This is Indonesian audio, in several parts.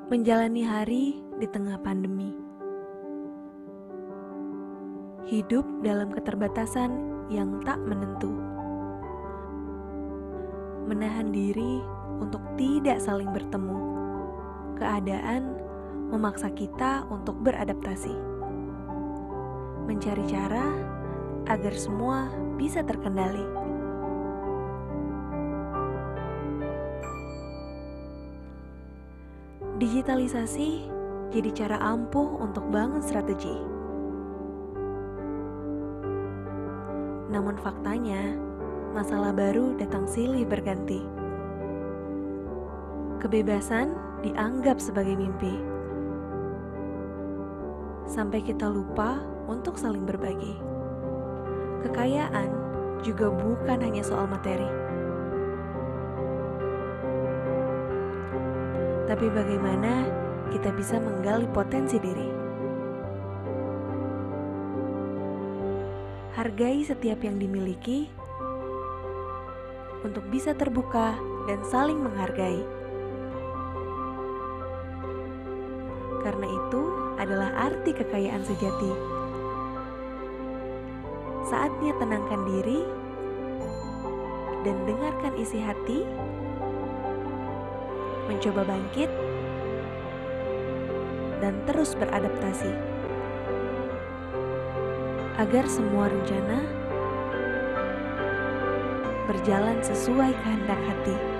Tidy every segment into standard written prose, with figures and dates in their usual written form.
Menjalani hari di tengah pandemi. Hidup dalam keterbatasan yang tak menentu. Menahan diri untuk tidak saling bertemu. Keadaan memaksa kita untuk beradaptasi. Mencari cara agar semua bisa terkendali. Digitalisasi jadi cara ampuh untuk bangun strategi. Namun faktanya, masalah baru datang silih berganti. Kebebasan dianggap sebagai mimpi. Sampai kita lupa untuk saling berbagi. Kekayaan juga bukan hanya soal materi. Tapi bagaimana kita bisa menggali potensi diri? Hargai setiap yang dimiliki untuk bisa terbuka dan saling menghargai. Karena itu adalah arti kekayaan sejati. Saatnya tenangkan diri dan dengarkan isi hati, mencoba bangkit, dan terus beradaptasi. Agar semua rencana berjalan sesuai kehendak hati.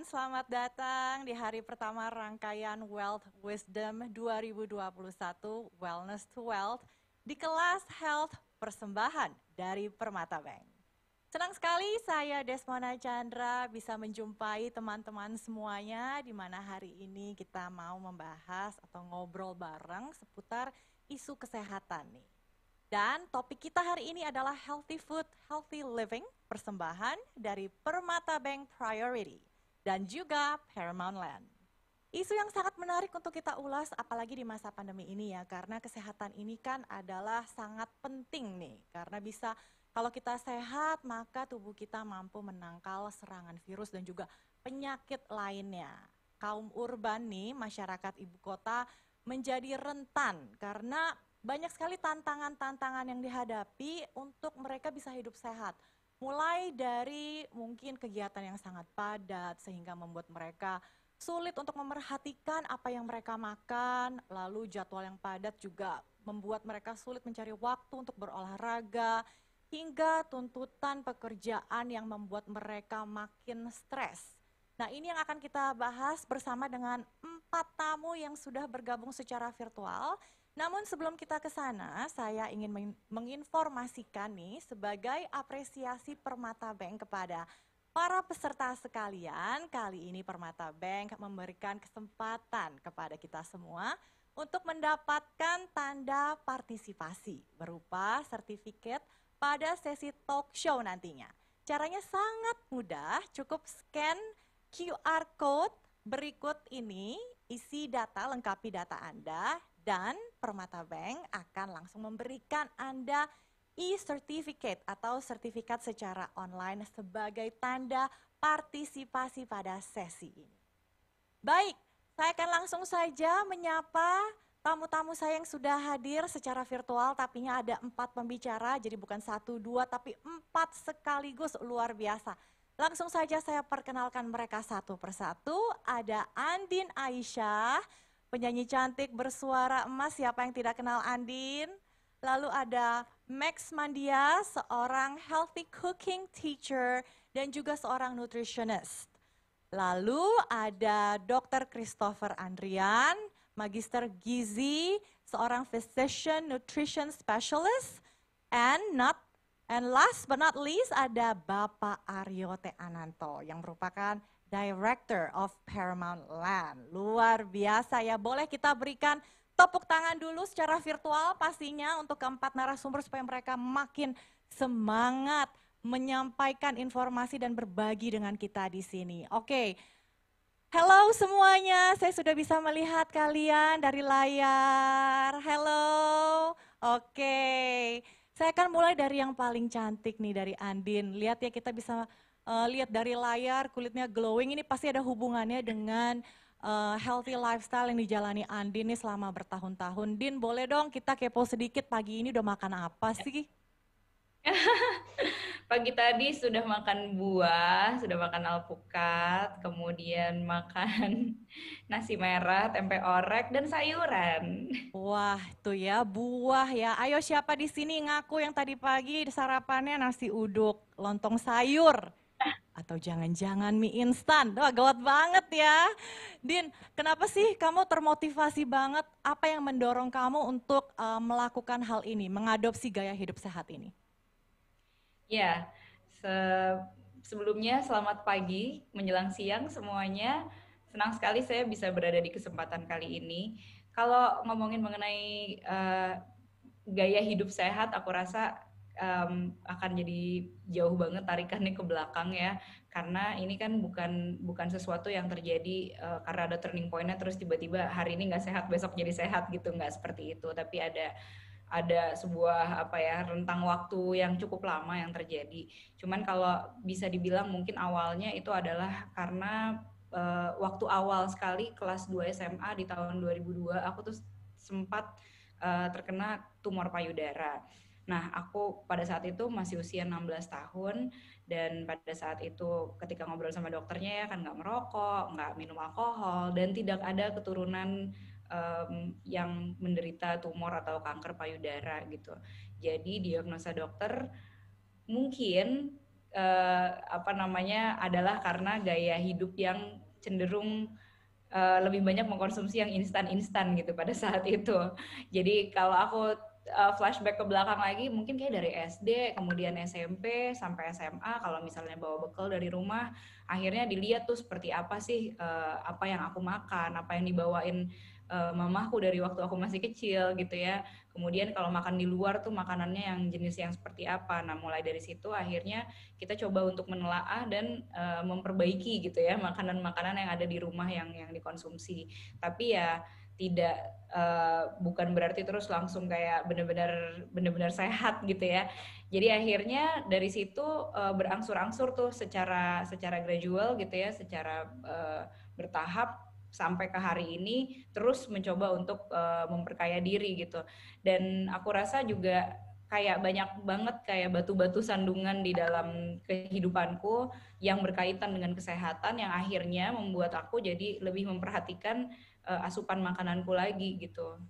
Selamat datang di hari pertama rangkaian Wealth Wisdom 2021 Wellness to Wealth di kelas Health Persembahan dari Permata Bank. Senang sekali saya Desmona Chandra bisa menjumpai teman-teman semuanya di mana hari ini kita mau membahas atau ngobrol bareng seputar isu kesehatan nih. Dan topik kita hari ini adalah Healthy Food, Healthy Living, persembahan dari Permata Bank Priority dan juga Paramount Land. Isu yang sangat menarik untuk kita ulas apalagi di masa pandemi ini ya, karena kesehatan ini kan adalah sangat penting nih, karena bisa kalau kita sehat maka tubuh kita mampu menangkal serangan virus dan juga penyakit lainnya. Kaum urban nih, masyarakat ibu kota menjadi rentan karena banyak sekali tantangan-tantangan yang dihadapi untuk mereka bisa hidup sehat. Mulai dari mungkin kegiatan yang sangat padat sehingga membuat mereka sulit untuk memerhatikan apa yang mereka makan, lalu jadwal yang padat juga membuat mereka sulit mencari waktu untuk berolahraga, hingga tuntutan pekerjaan yang membuat mereka makin stres. Nah, ini yang akan kita bahas bersama dengan 4 tamu yang sudah bergabung secara virtual. Namun sebelum kita ke sana, saya ingin menginformasikan nih sebagai apresiasi Permata Bank kepada para peserta sekalian. Kali ini Permata Bank memberikan kesempatan kepada kita semua untuk mendapatkan tanda partisipasi berupa sertifikat pada sesi talk show nantinya. Caranya sangat mudah, cukup scan QR code berikut ini, isi data, lengkapi data Anda, dan Permata Bank akan langsung memberikan Anda e-certificate atau sertifikat secara online sebagai tanda partisipasi pada sesi ini. Baik, saya akan langsung saja menyapa tamu-tamu saya yang sudah hadir secara virtual, tapi ada 4 pembicara, jadi bukan 1, 2, tapi 4 sekaligus, luar biasa. Langsung saja saya perkenalkan mereka satu persatu. Ada Andin Aisyah, penyanyi cantik bersuara emas, siapa yang tidak kenal Andin? Lalu ada Max Mandia, seorang healthy cooking teacher dan juga seorang nutritionist. Lalu ada Dr. Christopher Andrian, Magister Gizi, seorang physician nutrition specialist, and last but not least ada Bapak Aryo T. Ananto yang merupakan Director of Paramount Land. Luar biasa ya, boleh kita berikan tepuk tangan dulu secara virtual pastinya untuk keempat narasumber supaya mereka makin semangat menyampaikan informasi dan berbagi dengan kita di sini. Oke. Halo semuanya, saya sudah bisa melihat kalian dari layar. Halo. Oke. Saya akan mulai dari yang paling cantik nih, dari Andin. Lihat ya, kita bisa lihat dari layar kulitnya glowing, ini pasti ada hubungannya dengan healthy lifestyle yang dijalani Andin nih selama bertahun-tahun. Din, boleh dong kita kepo sedikit, pagi ini udah makan apa sih? Pagi tadi sudah makan buah, sudah makan alpukat, kemudian makan nasi merah, tempe orek, dan sayuran. Wah, tuh ya, buah ya. Ayo siapa di sini ngaku yang tadi pagi sarapannya nasi uduk, lontong sayur, atau jangan-jangan mie instan. Wah, gawat banget ya. Din, kenapa sih kamu termotivasi banget? Apa yang mendorong kamu untuk melakukan hal ini, mengadopsi gaya hidup sehat ini? Ya, sebelumnya selamat pagi, menjelang siang semuanya. Senang sekali saya bisa berada di kesempatan kali ini. Kalau ngomongin mengenai gaya hidup sehat, aku rasa akan jadi jauh banget tarikannya ke belakang ya, karena ini kan bukan sesuatu yang terjadi karena ada turning point-nya terus tiba-tiba hari ini nggak sehat besok jadi sehat gitu, nggak seperti itu, tapi ada sebuah rentang waktu yang cukup lama yang terjadi. Cuman kalau bisa dibilang mungkin awalnya itu adalah karena waktu awal sekali kelas 2 SMA di tahun 2002 aku tuh sempat terkena tumor payudara. Nah, aku pada saat itu masih usia 16 tahun dan pada saat itu ketika ngobrol sama dokternya ya kan nggak merokok, nggak minum alkohol dan tidak ada keturunan yang menderita tumor atau kanker payudara gitu. Jadi diagnosa dokter mungkin adalah karena gaya hidup yang cenderung lebih banyak mengkonsumsi yang instan-instan gitu pada saat itu. Jadi kalau aku flashback ke belakang lagi, mungkin kayak dari SD, kemudian SMP, sampai SMA, kalau misalnya bawa bekal dari rumah, akhirnya dilihat tuh seperti apa sih apa yang aku makan, apa yang dibawain mamaku dari waktu aku masih kecil gitu ya. Kemudian kalau makan di luar tuh makanannya yang jenis yang seperti apa. Nah, mulai dari situ akhirnya kita coba untuk menelaah dan memperbaiki gitu ya makanan-makanan yang ada di rumah yang dikonsumsi. Tapi ya tidak bukan berarti terus langsung kayak benar-benar sehat gitu ya. Jadi akhirnya dari situ berangsur-angsur tuh secara gradual gitu ya, secara bertahap sampai ke hari ini terus mencoba untuk memperkaya diri gitu. Dan aku rasa juga kayak banyak banget kayak batu-batu sandungan di dalam kehidupanku yang berkaitan dengan kesehatan yang akhirnya membuat aku jadi lebih memperhatikan asupan makananku lagi gitu.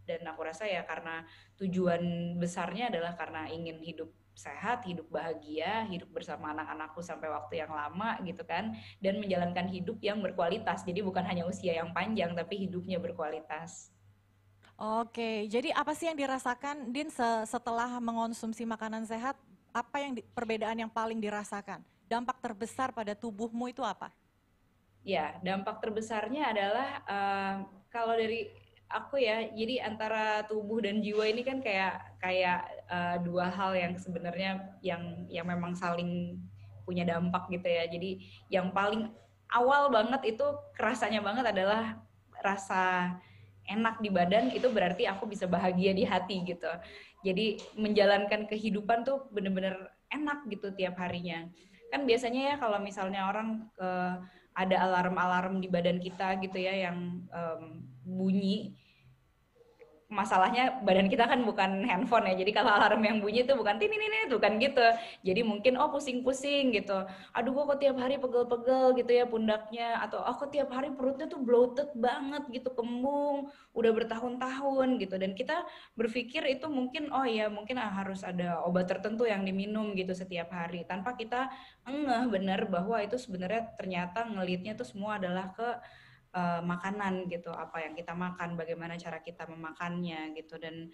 Dan aku rasa ya karena tujuan besarnya adalah karena ingin hidup sehat, hidup bahagia, hidup bersama anak-anakku sampai waktu yang lama gitu kan, dan menjalankan hidup yang berkualitas. Jadi bukan hanya usia yang panjang, tapi hidupnya berkualitas. Oke, jadi apa sih yang dirasakan Din setelah mengonsumsi makanan sehat? Apa yang perbedaan yang paling dirasakan? Dampak terbesar pada tubuhmu itu apa? Ya, dampak terbesarnya adalah kalau dari aku ya, jadi antara tubuh dan jiwa ini kan kayak dua hal yang sebenarnya yang memang saling punya dampak gitu ya. Jadi yang paling awal banget itu kerasanya banget adalah rasa enak di badan, itu berarti aku bisa bahagia di hati gitu. Jadi menjalankan kehidupan tuh bener-bener enak gitu tiap harinya. Kan biasanya ya kalau misalnya orang ada alarm-alarm di badan kita gitu ya yang bunyi, masalahnya badan kita kan bukan handphone ya, jadi kalau alarm yang bunyi itu bukan tin ini itu kan gitu, jadi mungkin pusing-pusing gitu, aduh kok tiap hari pegel-pegel gitu ya pundaknya, atau kok tiap hari perutnya tuh bloated banget gitu, kembung udah bertahun-tahun gitu, dan kita berpikir itu mungkin mungkin harus ada obat tertentu yang diminum gitu setiap hari, tanpa kita ngeh bener bahwa itu sebenarnya ternyata ngelitnya tuh semua adalah ke makanan gitu, apa yang kita makan, bagaimana cara kita memakannya gitu, dan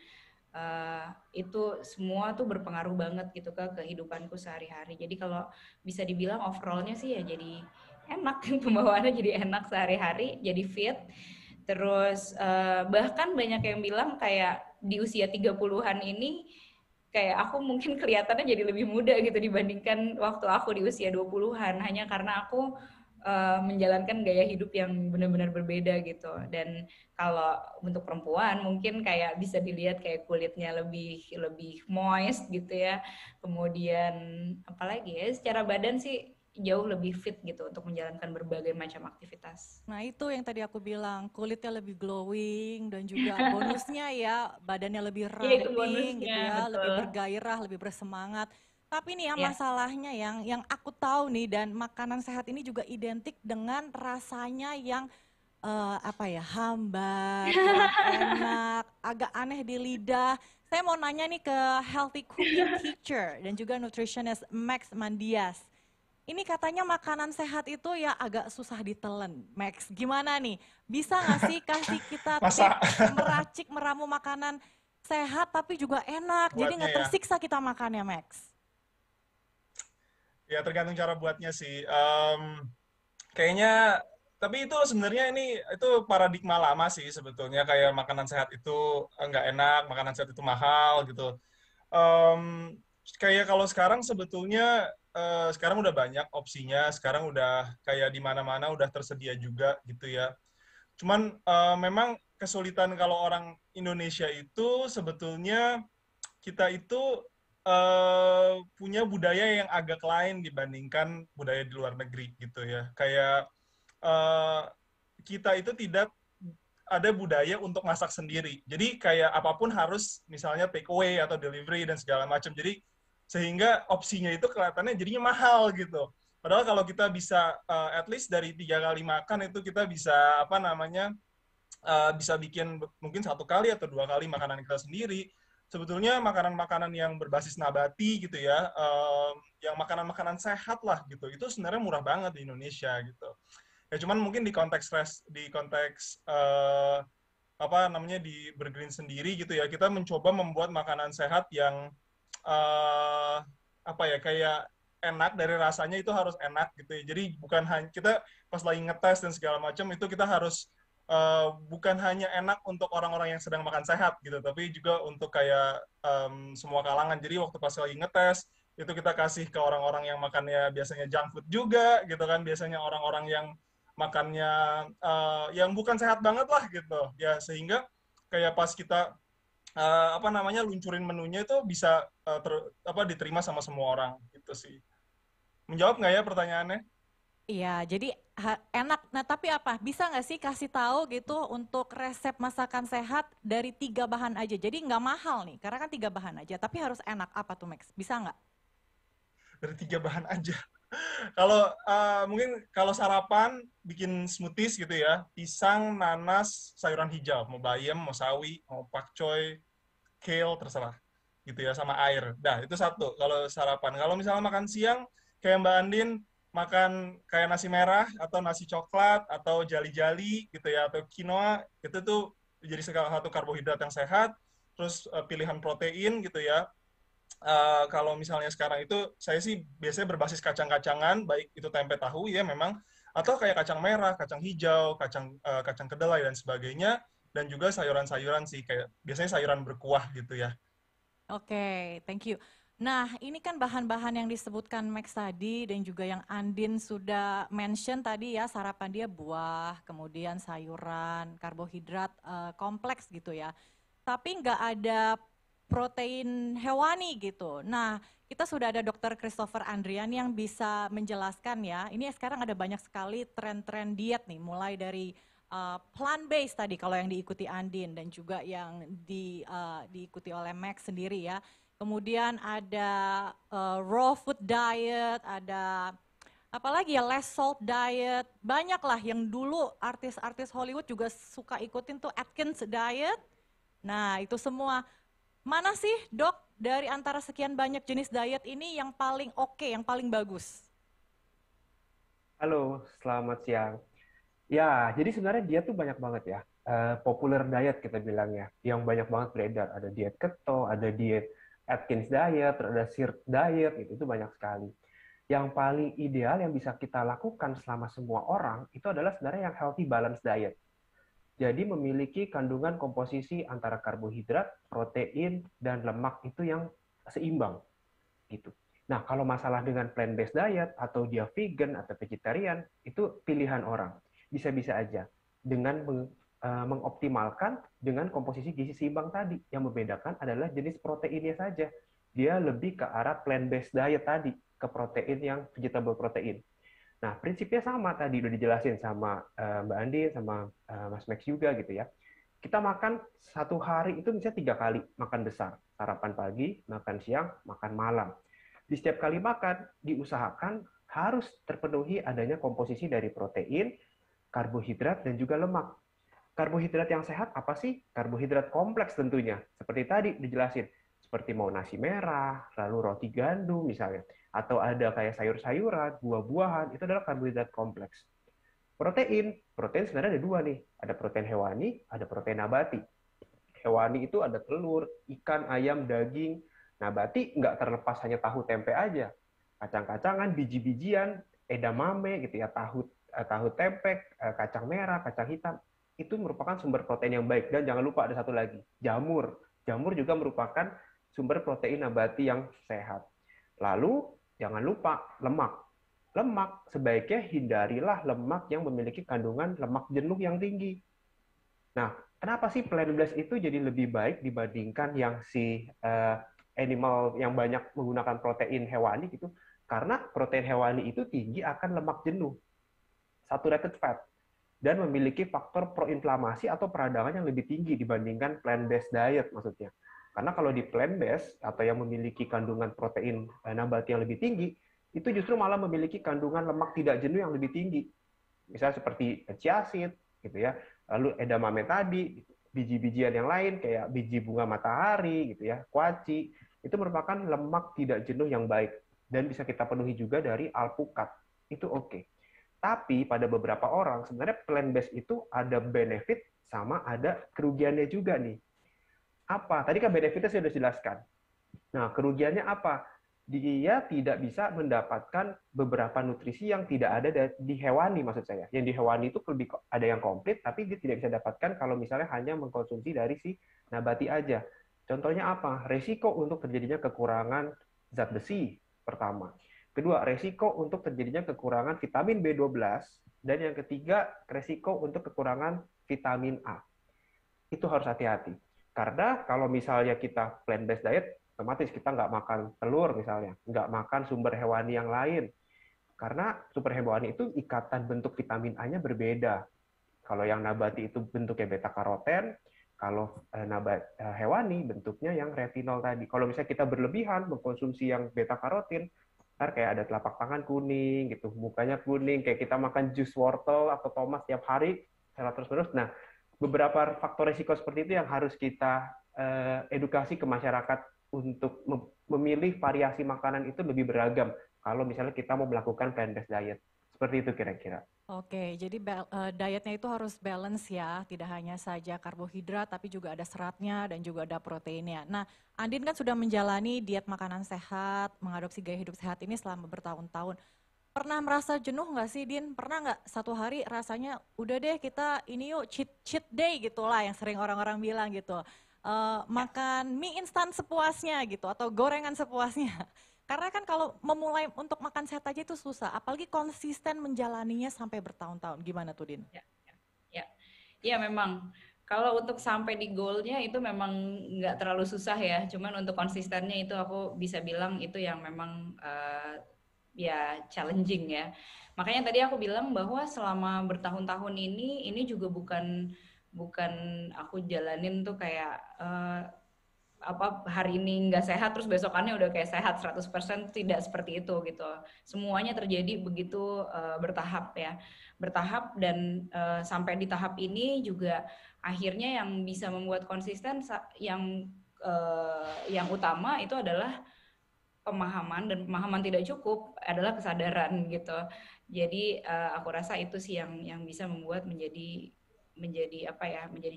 itu semua tuh berpengaruh banget gitu ke kehidupanku sehari-hari. Jadi kalau bisa dibilang overallnya sih ya jadi enak, pembawaannya jadi enak sehari-hari, jadi fit. Terus bahkan banyak yang bilang kayak di usia 30-an ini kayak aku mungkin kelihatannya jadi lebih muda gitu dibandingkan waktu aku di usia 20-an, hanya karena aku menjalankan gaya hidup yang benar-benar berbeda gitu. Dan kalau untuk perempuan mungkin kayak bisa dilihat kayak kulitnya lebih moist gitu ya. Kemudian apalagi ya, secara badan sih jauh lebih fit gitu untuk menjalankan berbagai macam aktivitas. Nah itu yang tadi aku bilang, kulitnya lebih glowing dan juga bonusnya ya badannya lebih Iya, itu ramping gitu bonusnya, ya, lebih betul. bergairah, lebih bersemangat. Tapi nih ya Ya. masalahnya yang aku tahu nih, dan makanan sehat ini juga identik dengan rasanya yang hambar, kurang enak, agak aneh di lidah. Saya mau nanya nih ke healthy cooking teacher dan juga nutritionist Max Mandias. Ini katanya makanan sehat itu ya agak susah ditelen. Max, gimana nih? Bisa nggak sih kasih kita Masa tips meracik, meramu makanan sehat tapi juga enak, jadi buatnya nggak ya? tersiksa kita makannya, Max? Ya tergantung cara buatnya sih. Kayaknya, tapi itu sebenarnya itu paradigma lama sih sebetulnya. Kayak makanan sehat itu nggak enak, makanan sehat itu mahal gitu. Em, Kayak kalau sekarang sebetulnya sekarang udah banyak opsinya. Sekarang udah kayak di mana-mana udah tersedia juga gitu ya. Cuman memang kesulitan kalau orang Indonesia itu sebetulnya kita itu punya budaya yang agak lain dibandingkan budaya di luar negeri gitu ya. Kayak eh, kita itu tidak ada budaya untuk masak sendiri. Jadi kayak apapun harus misalnya take away atau delivery dan segala macam. Jadi sehingga opsinya itu kelihatannya jadinya mahal gitu. Padahal kalau kita bisa at least dari 3 kali makan itu kita bisa apa namanya bisa bikin mungkin 1 kali atau 2 kali makanan kita sendiri. Sebetulnya makanan-makanan yang berbasis nabati gitu ya, yang makanan-makanan sehat lah gitu, itu sebenarnya murah banget di Indonesia gitu. Ya cuman mungkin di konteks apa namanya di Bergreen sendiri gitu ya, kita mencoba membuat makanan sehat yang apa ya kayak enak dari rasanya itu harus enak gitu ya. Jadi bukan hanya kita pas lagi ngetes dan segala macam itu kita harus bukan hanya enak untuk orang-orang yang sedang makan sehat gitu, tapi juga untuk kayak semua kalangan. Jadi waktu pas lagi ngetes itu kita kasih ke orang-orang yang makannya biasanya junk food juga gitu kan, biasanya orang-orang yang makannya yang bukan sehat banget lah gitu ya, sehingga kayak pas kita apa namanya luncurin menunya itu bisa diterima sama semua orang gitu sih. Menjawab nggak ya pertanyaannya? Iya, jadi enak. Nah, tapi apa? Bisa nggak sih kasih tahu gitu untuk resep masakan sehat dari 3 bahan aja? Jadi nggak mahal nih, karena kan 3 bahan aja. Tapi harus enak. Apa tuh, Max? Bisa nggak? Dari 3 bahan aja. Kalau mungkin kalau sarapan bikin smoothies gitu ya, pisang, nanas, sayuran hijau, mau bayam, mau sawi, mau pakcoy, kale, terserah. gitu ya, sama air. Nah, itu satu kalau sarapan. Kalau misalnya makan siang, kayak Mbak Andin, makan kayak nasi merah, atau nasi coklat, atau jali-jali gitu ya, atau quinoa, itu tuh jadi salah satu karbohidrat yang sehat, terus pilihan protein gitu ya. Kalau misalnya sekarang itu, saya sih biasanya berbasis kacang-kacangan, baik itu tempe tahu ya memang, atau kayak kacang merah, kacang hijau, kacang kedelai, dan sebagainya, dan juga sayuran-sayuran sih, kayak biasanya sayuran berkuah gitu ya. Oke, thank you. Nah, ini kan bahan-bahan yang disebutkan Max tadi dan juga yang Andin sudah mention tadi ya, sarapan dia buah, kemudian sayuran, karbohidrat kompleks gitu ya. Tapi nggak ada protein hewani gitu. Nah, kita sudah ada Dr. Christopher Andrian yang bisa menjelaskan ya. Ini sekarang ada banyak sekali tren-tren diet nih, mulai dari plant based tadi kalau yang diikuti Andin dan juga yang diikuti oleh Max sendiri ya. Kemudian ada raw food diet, ada apalagi ya less salt diet. Banyak lah yang dulu artis-artis Hollywood juga suka ikutin tuh Atkins diet. Nah, itu semua. Mana sih, Dok, dari antara sekian banyak jenis diet ini yang paling oke, yang paling bagus? Halo, selamat siang. Ya, jadi sebenarnya dia tuh banyak banget ya. Popular diet kita bilangnya, yang banyak banget beredar. Ada diet keto, ada diet Atkins diet, ada SIRT diet, itu banyak sekali. Yang paling ideal yang bisa kita lakukan selama semua orang, itu adalah sebenarnya yang healthy balance diet. Jadi memiliki kandungan komposisi antara karbohidrat, protein, dan lemak itu yang seimbang. Gitu. Nah, kalau masalah dengan plant-based diet, atau dia vegan atau vegetarian, itu pilihan orang. Bisa-bisa aja. Dengan mengoptimalkan dengan komposisi gizi seimbang tadi. Yang membedakan adalah jenis proteinnya saja. Dia lebih ke arah plant-based diet tadi, ke protein yang vegetable protein. Nah, prinsipnya sama tadi, udah dijelasin sama Mbak Andi, sama Mas Max juga gitu ya. Kita makan satu hari itu bisa 3 kali makan besar. Sarapan pagi, makan siang, makan malam. Di setiap kali makan, diusahakan harus terpenuhi adanya komposisi dari protein, karbohidrat, dan juga lemak. Karbohidrat yang sehat apa sih? Karbohidrat kompleks tentunya. Seperti tadi dijelasin. Seperti mau nasi merah, lalu roti gandum misalnya. Atau ada kayak sayur-sayuran, buah-buahan, itu adalah karbohidrat kompleks. Protein sebenarnya ada dua nih. Ada protein hewani, ada protein nabati. Hewani itu ada telur, ikan, ayam, daging. Nabati nggak terlepas hanya tahu tempe aja. Kacang-kacangan, biji-bijian, edamame gitu ya, tahu tempe, kacang merah, kacang hitam. Itu merupakan sumber protein yang baik. Dan jangan lupa ada satu lagi, jamur. Jamur juga merupakan sumber protein nabati yang sehat. Lalu jangan lupa lemak. Lemak sebaiknya hindarilah lemak yang memiliki kandungan lemak jenuh yang tinggi. Nah, kenapa sih plant-based itu jadi lebih baik dibandingkan yang si animal yang banyak menggunakan protein hewani gitu? Karena protein hewani itu tinggi akan lemak jenuh, saturated fat, dan memiliki faktor proinflamasi atau peradangan yang lebih tinggi dibandingkan plant-based diet maksudnya. Karena kalau di plant-based atau yang memiliki kandungan protein nabati yang lebih tinggi, itu justru malah memiliki kandungan lemak tidak jenuh yang lebih tinggi. Misalnya seperti chia seed, gitu ya. Lalu edamame tadi, biji-bijian yang lain kayak biji bunga matahari, gitu ya, kuaci, itu merupakan lemak tidak jenuh yang baik dan bisa kita penuhi juga dari alpukat. Itu oke. Tapi pada beberapa orang sebenarnya plant-based itu ada benefit sama ada kerugiannya juga nih. Apa? Tadi kan benefitnya saya sudah jelaskan. Nah, kerugiannya apa? Dia tidak bisa mendapatkan beberapa nutrisi yang tidak ada di hewani, maksud saya. Yang di hewani itu lebih ada yang komplit, tapi dia tidak bisa dapatkan kalau misalnya hanya mengkonsumsi dari si nabati aja. Contohnya apa? Resiko untuk terjadinya kekurangan zat besi, pertama. Kedua, resiko untuk terjadinya kekurangan vitamin B12. Dan yang ketiga, resiko untuk kekurangan vitamin A. Itu harus hati-hati. Karena kalau misalnya kita plant-based diet, otomatis kita nggak makan telur misalnya, nggak makan sumber hewani yang lain. Karena sumber hewani itu ikatan bentuk vitamin A-nya berbeda. Kalau yang nabati itu bentuknya beta-karoten, kalau hewani bentuknya yang retinol tadi. Kalau misalnya kita berlebihan mengkonsumsi yang beta-karotin, ntar kayak ada telapak tangan kuning, gitu, mukanya kuning, kayak kita makan jus wortel atau tomat tiap hari, secara terus-menerus. Nah, beberapa faktor risiko seperti itu yang harus kita edukasi ke masyarakat untuk memilih variasi makanan itu lebih beragam kalau misalnya kita mau melakukan plant-based diet. Seperti itu kira-kira. Oke, jadi dietnya itu harus balance ya, tidak hanya saja karbohidrat tapi juga ada seratnya dan juga ada proteinnya. Nah, Andin kan sudah menjalani diet makanan sehat, mengadopsi gaya hidup sehat ini selama bertahun-tahun. Pernah merasa jenuh nggak sih, Din? Pernah nggak satu hari rasanya udah deh kita ini yuk cheat day gitulah yang sering orang-orang bilang gitu. Makan mie instan sepuasnya gitu atau gorengan sepuasnya. Karena kan kalau memulai untuk makan sehat aja itu susah, apalagi konsisten menjalaninya sampai bertahun-tahun. Gimana tuh, Din? Ya memang. Kalau untuk sampai di goalnya itu memang nggak terlalu susah ya. Cuman untuk konsistennya itu aku bisa bilang itu yang memang ya challenging ya. Makanya tadi aku bilang bahwa selama bertahun-tahun ini juga bukan aku jalanin tuh kayak hari ini nggak sehat terus besokannya udah kayak sehat 100%, tidak seperti itu gitu. Semuanya terjadi begitu bertahap ya. Bertahap dan sampai di tahap ini juga akhirnya yang bisa membuat konsisten yang utama itu adalah pemahaman, dan pemahaman tidak cukup adalah kesadaran gitu. Jadi aku rasa itu sih yang bisa membuat menjadi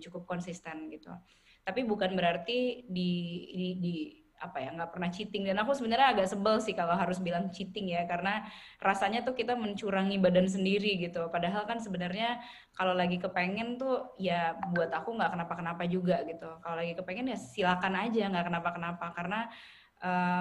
cukup konsisten gitu. Tapi bukan berarti nggak pernah cheating, dan aku sebenarnya agak sebel sih kalau harus bilang cheating ya, karena rasanya tuh kita mencurangi badan sendiri gitu. Padahal kan sebenarnya kalau lagi kepengen tuh ya buat aku nggak kenapa-kenapa juga gitu. Kalau lagi kepengen ya silakan aja, nggak kenapa-kenapa, karena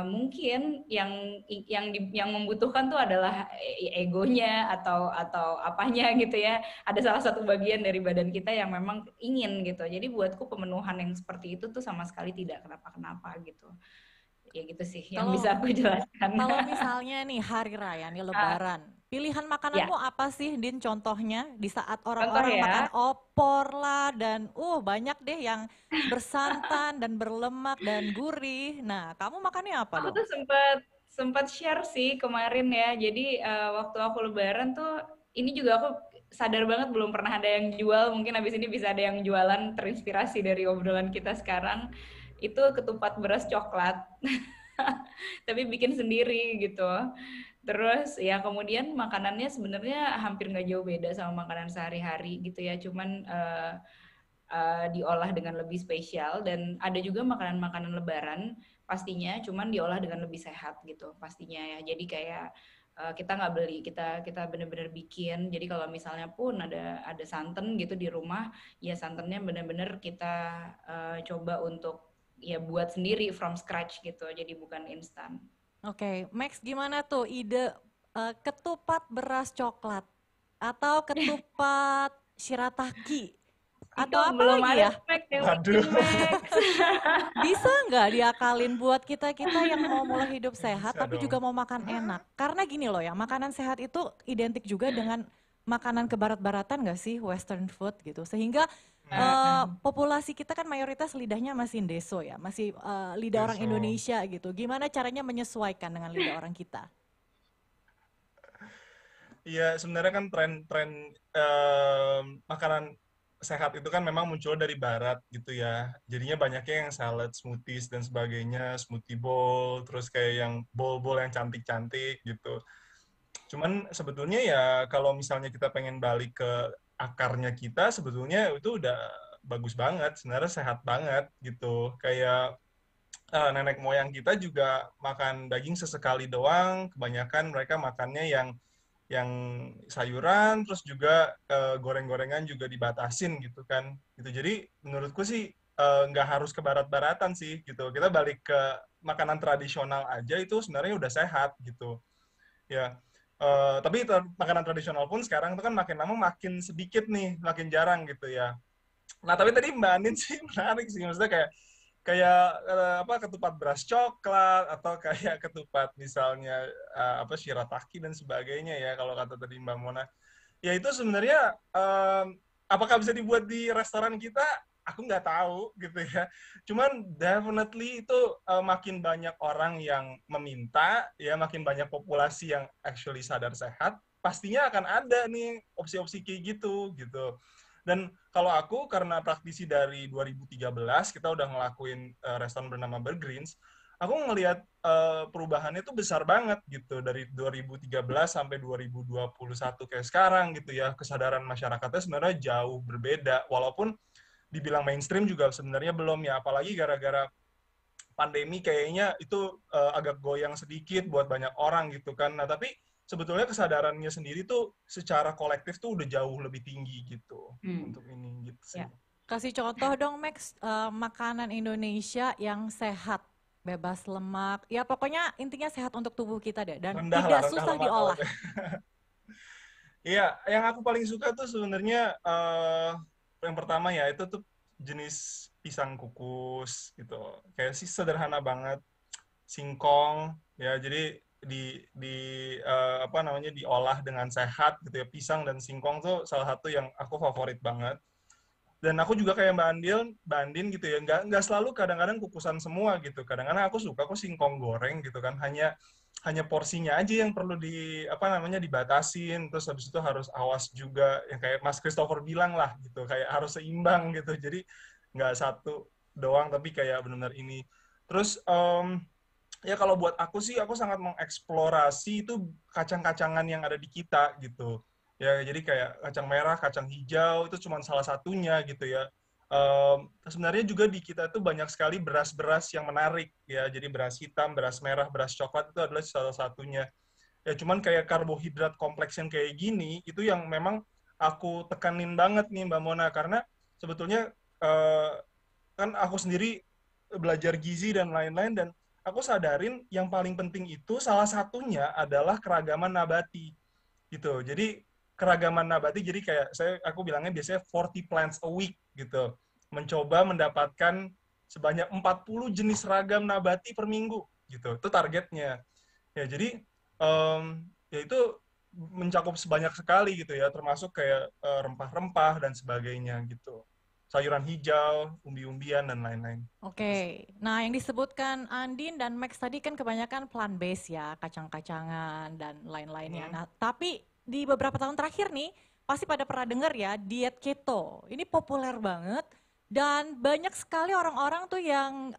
mungkin yang membutuhkan tuh adalah egonya atau apanya gitu ya. Ada salah satu bagian dari badan kita yang memang ingin gitu. Jadi buatku pemenuhan yang seperti itu tuh sama sekali tidak kenapa-kenapa gitu. Ya gitu sih yang bisa aku jelaskan. Kalau misalnya nih hari raya nih Lebaran, pilihan makananmu apa sih, Din? Contohnya di saat orang-orang makan opor lah dan banyak deh yang bersantan dan berlemak dan gurih. Nah, kamu makannya apa Aku dong? tuh sempat share sih kemarin ya. Jadi waktu aku Lebaran tuh ini juga aku sadar banget belum pernah ada yang jual. Mungkin abis ini bisa ada yang jualan, terinspirasi dari obrolan kita sekarang. Itu ketupat beras coklat. Tapi bikin sendiri gitu. Terus ya kemudian makanannya sebenarnya hampir nggak jauh beda sama makanan sehari-hari gitu ya. Cuman diolah dengan lebih spesial, dan ada juga makanan-makanan Lebaran pastinya, cuman diolah dengan lebih sehat gitu pastinya ya. Jadi kayak kita nggak beli, kita benar-benar bikin. Jadi kalau misalnya pun ada santan gitu di rumah, ya santannya benar-benar kita coba untuk ya buat sendiri from scratch gitu. Jadi bukan instan. Oke, Max, gimana tuh ide ketupat beras coklat atau ketupat shirataki? Atau apa belum lagi ada ya? Max yang bikin, Max. Bisa nggak diakalin buat kita yang mau mulai hidup sehat Bisa tapi dong. juga mau makan enak? Karena gini loh ya, makanan sehat itu identik juga dengan makanan kebarat-baratan nggak sih, Western food gitu. Sehingga populasi kita kan mayoritas lidahnya masih Indeso ya, masih lidah orang Deso. Indonesia gitu. Gimana caranya menyesuaikan dengan lidah orang kita? Iya, sebenarnya kan tren makanan sehat itu kan memang muncul dari barat gitu ya. Jadinya banyaknya yang salad, smoothies dan sebagainya, smoothie bowl, terus kayak yang bowl-bowl yang cantik-cantik gitu. Cuman sebetulnya ya kalau misalnya kita pengen balik ke akarnya kita, sebetulnya itu udah bagus banget, sebenarnya sehat banget gitu. Kayak nenek moyang kita juga makan daging sesekali doang, kebanyakan mereka makannya yang sayuran, terus juga goreng-gorengan juga dibatasin gitu kan. Gitu. Jadi menurutku sih nggak harus ke barat-baratan sih gitu. Kita balik ke makanan tradisional aja itu sebenarnya udah sehat gitu. Ya. Tapi makanan tradisional pun sekarang itu kan makin lama makin sedikit nih, makin jarang gitu ya. Nah, tapi tadi Mbak Anin sih menarik sih, maksudnya kayak ketupat beras coklat atau kayak ketupat misalnya shirataki dan sebagainya ya kalau kata tadi Mbak Mona. Ya itu sebenarnya apakah bisa dibuat di restoran kita? Aku nggak tahu gitu ya. Cuman definitely itu makin banyak orang yang meminta, ya makin banyak populasi yang actually sadar sehat, pastinya akan ada nih opsi-opsi kayak gitu. Dan kalau aku karena praktisi dari 2013, kita udah ngelakuin restoran bernama Burgreens, aku ngelihat perubahannya tuh besar banget gitu dari 2013 sampai 2021 kayak sekarang gitu ya. Kesadaran masyarakatnya sebenarnya jauh berbeda, walaupun dibilang mainstream juga sebenarnya belum ya, apalagi gara-gara pandemi kayaknya itu agak goyang sedikit buat banyak orang gitu kan. Nah, tapi sebetulnya kesadarannya sendiri tuh secara kolektif tuh udah jauh lebih tinggi gitu untuk ini gitu sih. Ya. Kasih contoh dong Max, makanan Indonesia yang sehat, bebas lemak, ya pokoknya intinya sehat untuk tubuh kita deh, dan Rendah lah, tidak rendah susah lemak kalau diolah. Iya, yang aku paling suka tuh sebenarnya yang pertama ya itu tuh jenis pisang kukus gitu. Kayak sih sederhana banget, singkong ya. Jadi di apa namanya diolah dengan sehat gitu ya. Pisang dan singkong tuh salah satu yang aku favorit banget. Dan aku juga kayak Mbak Andin gitu ya, nggak selalu kadang-kadang kukusan semua gitu. Kadang-kadang aku suka kok singkong goreng gitu kan, hanya porsinya aja yang perlu apa namanya dibatasin. Terus habis itu harus awas juga, yang kayak Mas Christopher bilang lah gitu, kayak harus seimbang gitu. Jadi nggak satu doang, tapi kayak benar-benar ini. Terus ya kalau buat aku sih, aku sangat mengeksplorasi itu kacang-kacangan yang ada di kita gitu. Ya, jadi kayak kacang merah, kacang hijau, itu cuma salah satunya gitu ya. Sebenarnya juga di kita itu banyak sekali beras-beras yang menarik ya. Jadi beras hitam, beras merah, beras coklat itu adalah salah satunya. Ya cuman kayak karbohidrat kompleks yang kayak gini, itu yang memang aku tekanin banget nih Mbak Mona. Karena sebetulnya kan aku sendiri belajar gizi dan lain-lain, dan aku sadarin yang paling penting itu salah satunya adalah keragaman nabati gitu. Jadi keragaman nabati, jadi kayak aku bilangnya biasanya 40 plants a week gitu. Mencoba mendapatkan sebanyak 40 jenis ragam nabati per minggu gitu. Itu targetnya. Ya jadi ya itu mencakup sebanyak sekali gitu ya, termasuk kayak rempah-rempah dan sebagainya gitu. Sayuran hijau, umbi-umbian dan lain-lain. Oke, nah yang disebutkan Andin dan Max tadi kan kebanyakan plant based ya, kacang-kacangan dan lain-lainnya. Nah, tapi di beberapa tahun terakhir nih, pasti pada pernah dengar ya, diet keto. Ini populer banget dan banyak sekali orang-orang tuh yang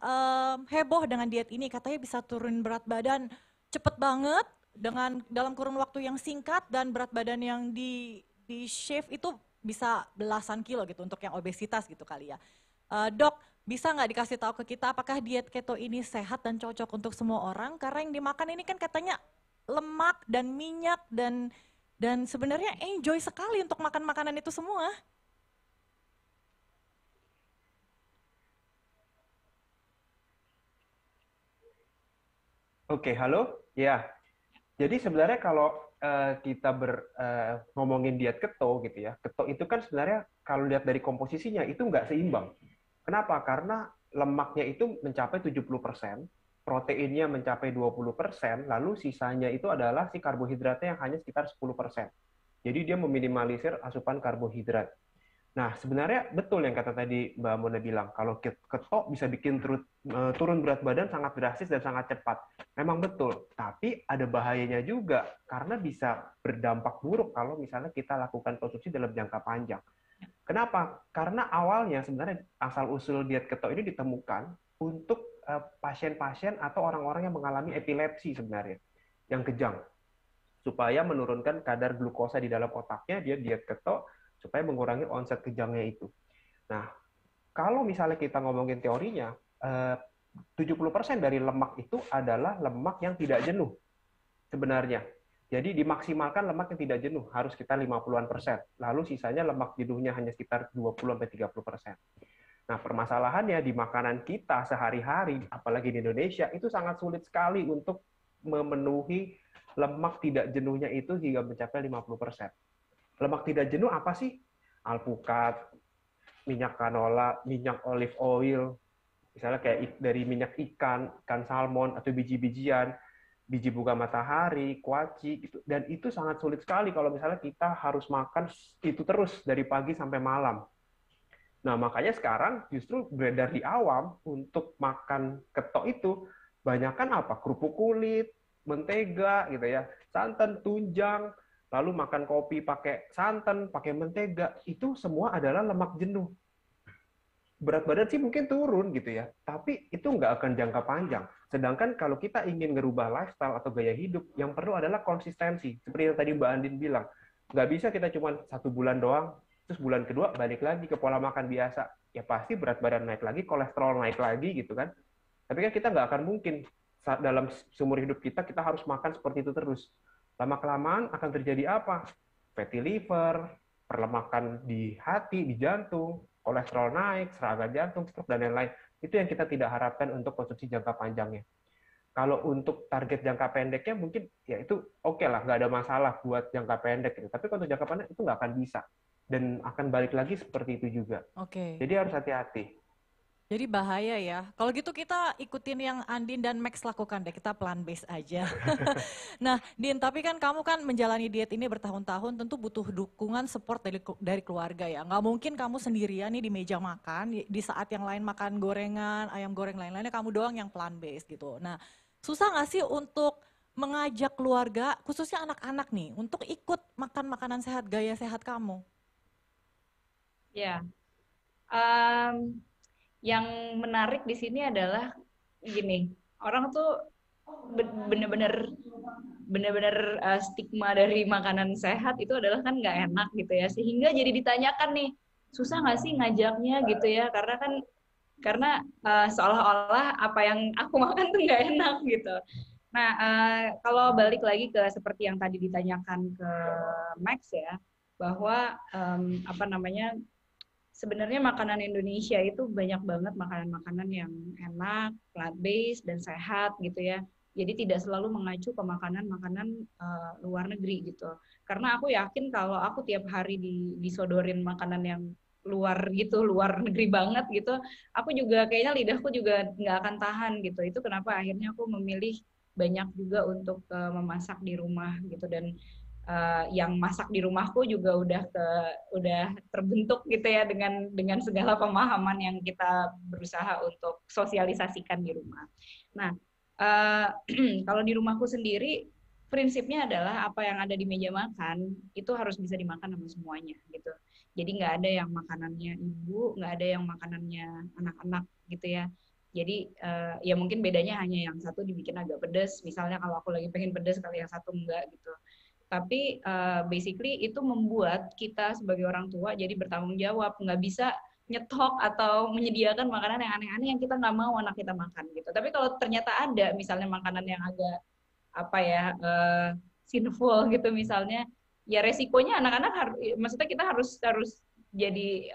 heboh dengan diet ini, katanya bisa turun berat badan cepet banget dengan dalam kurun waktu yang singkat, dan berat badan yang di shave itu bisa belasan kilo gitu untuk yang obesitas gitu kali ya. Dok, bisa nggak dikasih tahu ke kita apakah diet keto ini sehat dan cocok untuk semua orang? Karena yang dimakan ini kan katanya lemak dan minyak dan sebenarnya enjoy sekali untuk makan makanan itu semua. Oke, halo. Ya, jadi sebenarnya kalau kita ngomongin diet keto gitu ya, keto itu kan sebenarnya kalau lihat dari komposisinya itu nggak seimbang. Kenapa? Karena lemaknya itu mencapai 70%, proteinnya mencapai 20%, lalu sisanya itu adalah si karbohidratnya yang hanya sekitar 10%. Jadi dia meminimalisir asupan karbohidrat. Nah, sebenarnya betul yang kata tadi Mbak Mona bilang, kalau keto bisa bikin turun berat badan sangat drastis dan sangat cepat. Memang betul, tapi ada bahayanya juga, karena bisa berdampak buruk kalau misalnya kita lakukan konsumsi dalam jangka panjang. Kenapa? Karena awalnya sebenarnya asal-usul diet keto ini ditemukan untuk pasien-pasien atau orang-orang yang mengalami epilepsi sebenarnya, yang kejang. Supaya menurunkan kadar glukosa di dalam otaknya, dia diet keto, supaya mengurangi onset kejangnya itu. Nah, kalau misalnya kita ngomongin teorinya, 70% dari lemak itu adalah lemak yang tidak jenuh sebenarnya. Jadi dimaksimalkan lemak yang tidak jenuh, harus sekitar 50-an%. Lalu sisanya lemak jenuhnya hanya sekitar 20-30%. Nah, permasalahannya di makanan kita sehari-hari, apalagi di Indonesia, itu sangat sulit sekali untuk memenuhi lemak tidak jenuhnya itu hingga mencapai 50%. Lemak tidak jenuh apa sih? Alpukat, minyak canola, minyak olive oil, misalnya kayak dari minyak ikan salmon, atau biji-bijian, biji bunga matahari, kuaci, gitu. Dan itu sangat sulit sekali kalau misalnya kita harus makan itu terus dari pagi sampai malam. Nah, makanya sekarang justru beredar di awam untuk makan keto itu, banyakkan apa? Kerupuk kulit, mentega, gitu ya, santan, tunjang, lalu makan kopi pakai santan, pakai mentega, itu semua adalah lemak jenuh. berat badan sih mungkin turun gitu ya, tapi itu nggak akan jangka panjang. Sedangkan kalau kita ingin ngerubah lifestyle atau gaya hidup, yang perlu adalah konsistensi. Seperti yang tadi Mbak Andin bilang, nggak bisa kita cuma 1 bulan doang, terus bulan kedua balik lagi ke pola makan biasa. Ya pasti berat badan naik lagi, kolesterol naik lagi gitu kan. Tapi kan kita nggak akan mungkin dalam seumur hidup kita harus makan seperti itu terus. Lama-kelamaan akan terjadi apa? Fatty liver, perlemakan di hati, di jantung, kolesterol naik, serangan jantung, stroke, dan lain-lain. Itu yang kita tidak harapkan untuk konsumsi jangka panjangnya. Kalau untuk target jangka pendeknya mungkin ya itu oke lah, nggak ada masalah buat jangka pendek gitu. Tapi kalau untuk jangka pendek itu nggak akan bisa. Dan akan balik lagi seperti itu juga. Oke. Jadi harus hati-hati. Jadi bahaya ya. Kalau gitu kita ikutin yang Andin dan Max lakukan deh. Kita plan base aja. Nah, Din, tapi kan kamu kan menjalani diet ini bertahun-tahun, tentu butuh dukungan support dari keluarga ya. Nggak mungkin kamu sendirian nih di meja makan, di saat yang lain makan gorengan, ayam goreng lain-lainnya, kamu doang yang plan base gitu. Nah, susah nggak sih untuk mengajak keluarga, khususnya anak-anak nih, untuk ikut makan makanan sehat, gaya sehat kamu? Ya, yang menarik di sini adalah gini, orang tuh bener-bener stigma dari makanan sehat itu adalah kan nggak enak gitu ya, sehingga jadi ditanyakan nih, susah nggak sih ngajaknya gitu ya, karena seolah-olah apa yang aku makan tuh nggak enak gitu. Nah, kalau balik lagi ke seperti yang tadi ditanyakan ke Max ya, bahwa apa namanya, sebenarnya makanan Indonesia itu banyak banget makanan-makanan yang enak, plant-based, dan sehat gitu ya. Jadi tidak selalu mengacu ke makanan-makanan luar negeri gitu. Karena aku yakin kalau aku tiap hari disodorin makanan yang luar gitu, luar negeri banget gitu, aku juga kayaknya lidahku juga nggak akan tahan gitu. Itu kenapa akhirnya aku memilih banyak juga untuk memasak di rumah gitu. Dan yang masak di rumahku juga udah terbentuk gitu ya dengan segala pemahaman yang kita berusaha untuk sosialisasikan di rumah. Nah, kalau di rumahku sendiri prinsipnya adalah apa yang ada di meja makan itu harus bisa dimakan sama semuanya gitu. Jadi nggak ada yang makanannya ibu, nggak ada yang makanannya anak-anak gitu ya. Jadi ya mungkin bedanya hanya yang satu dibikin agak pedas, misalnya kalau aku lagi pengen pedas, kalau yang satu enggak gitu. Tapi basically itu membuat kita sebagai orang tua jadi bertanggung jawab, nggak bisa nyetok atau menyediakan makanan yang aneh-aneh yang kita nggak mau anak kita makan gitu. Tapi kalau ternyata ada misalnya makanan yang agak apa ya sinful gitu misalnya, ya resikonya anak-anak harus, maksudnya kita harus jadi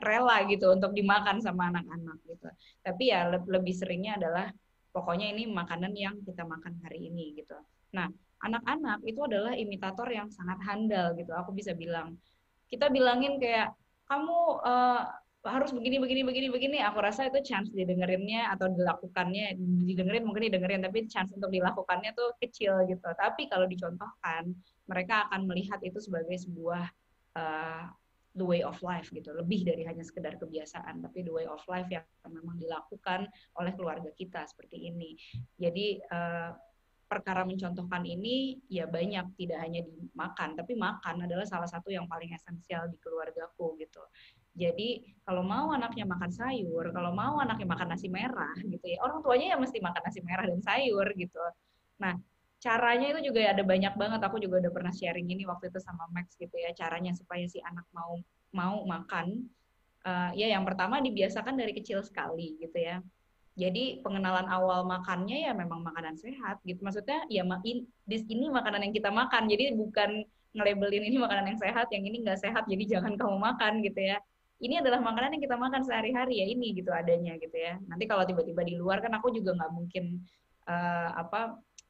rela gitu untuk dimakan sama anak-anak gitu. Tapi ya lebih seringnya adalah pokoknya ini makanan yang kita makan hari ini gitu. Nah, anak-anak itu adalah imitator yang sangat handal gitu. Aku bisa bilang, kita bilangin kayak kamu harus begini. Aku rasa itu chance didengerinnya atau dilakukannya, mungkin didengerin, tapi chance untuk dilakukannya tuh kecil gitu. Tapi kalau dicontohkan, mereka akan melihat itu sebagai sebuah the way of life gitu, lebih dari hanya sekedar kebiasaan, tapi the way of life yang memang dilakukan oleh keluarga kita seperti ini. Jadi perkara mencontohkan ini ya banyak, tidak hanya dimakan, tapi makan adalah salah satu yang paling esensial di keluargaku gitu. Jadi kalau mau anaknya makan sayur, kalau mau anaknya makan nasi merah gitu ya, orang tuanya ya mesti makan nasi merah dan sayur gitu. Nah, caranya itu juga ada banyak banget. Aku juga udah pernah sharing ini waktu itu sama Max gitu ya, caranya supaya si anak mau makan. Ya yang pertama dibiasakan dari kecil sekali gitu ya. Jadi pengenalan awal makannya ya memang makanan sehat gitu. Maksudnya ya ini makanan yang kita makan. Jadi bukan nge-labelin ini makanan yang sehat, yang ini nggak sehat, jadi jangan kamu makan gitu ya. Ini adalah makanan yang kita makan sehari-hari ya, ini gitu adanya gitu ya. Nanti kalau tiba-tiba di luar kan aku juga nggak mungkin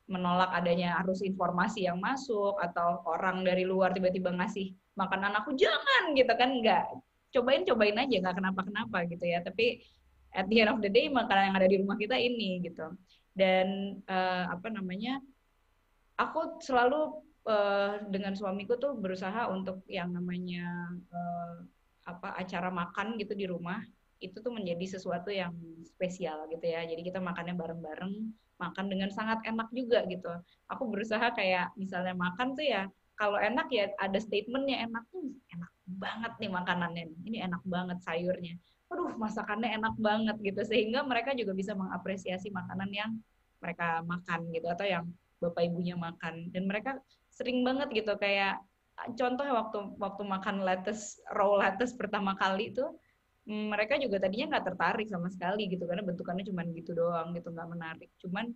menolak adanya arus informasi yang masuk atau orang dari luar tiba-tiba ngasih makanan aku jangan gitu kan, nggak. Cobain aja, nggak kenapa-kenapa gitu ya. Tapi at the end of the day makanan yang ada di rumah kita ini gitu. Dan aku selalu dengan suamiku tuh berusaha untuk yang namanya acara makan gitu di rumah itu tuh menjadi sesuatu yang spesial gitu ya. Jadi kita makannya bareng-bareng, makan dengan sangat enak juga gitu. Aku berusaha kayak misalnya makan tuh ya, kalau enak ya ada statementnya, enak tuh enak banget nih makanannya, ini enak banget sayurnya. aduh masakannya enak banget gitu, sehingga mereka juga bisa mengapresiasi makanan yang mereka makan gitu, atau yang bapak ibunya makan. Dan mereka sering banget gitu, kayak contohnya waktu waktu makan lettuce, raw lettuce pertama kali tuh, mereka juga tadinya nggak tertarik sama sekali gitu, karena bentukannya cuman gitu doang gitu, nggak menarik. Cuman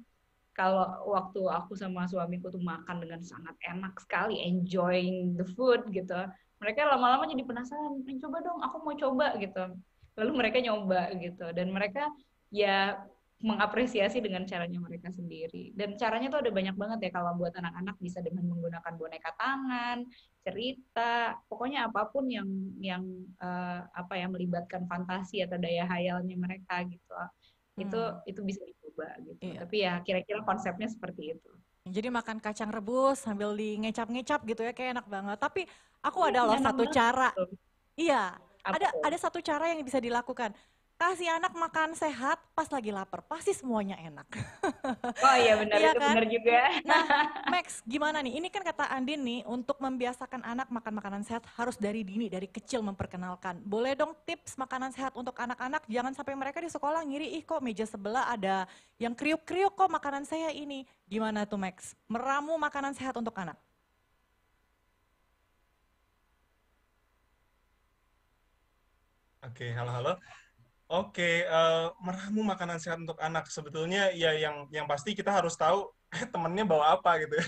kalau waktu aku sama suamiku tuh makan dengan sangat enak sekali, enjoying the food gitu, mereka lama-lama jadi penasaran, coba dong, aku mau coba gitu. Lalu mereka nyoba gitu, dan mereka ya mengapresiasi dengan caranya mereka sendiri. Dan caranya tuh ada banyak banget ya, kalau buat anak-anak bisa dengan menggunakan boneka tangan, cerita, pokoknya apapun yang apa ya, melibatkan fantasi atau daya hayalnya mereka gitu. itu Hmm, itu bisa dicoba gitu. iya. Tapi ya kira-kira konsepnya seperti itu. Jadi makan kacang rebus sambil di ngecap-ngecap gitu ya, kayak enak banget. Tapi aku ada loh Enak satu banget cara. tuh. Iya, Apa tuh? ada satu cara yang bisa dilakukan. Kasih anak makan sehat pas lagi lapar, pasti semuanya enak. Oh iya benar, Iya itu kan? benar juga. Nah, Max, gimana nih? Ini kan kata Andin nih, untuk membiasakan anak makan makanan sehat harus dari dini, dari kecil memperkenalkan. Boleh dong tips makanan sehat untuk anak-anak? Jangan sampai mereka di sekolah ngiri, ih kok meja sebelah ada yang kriuk-kriuk kok makanan saya ini. Gimana tuh Max? Meramu makanan sehat untuk anak. Oke, halo halo. Oke, meramu makanan sehat untuk anak sebetulnya ya yang pasti kita harus tahu temennya bawa apa gitu ya.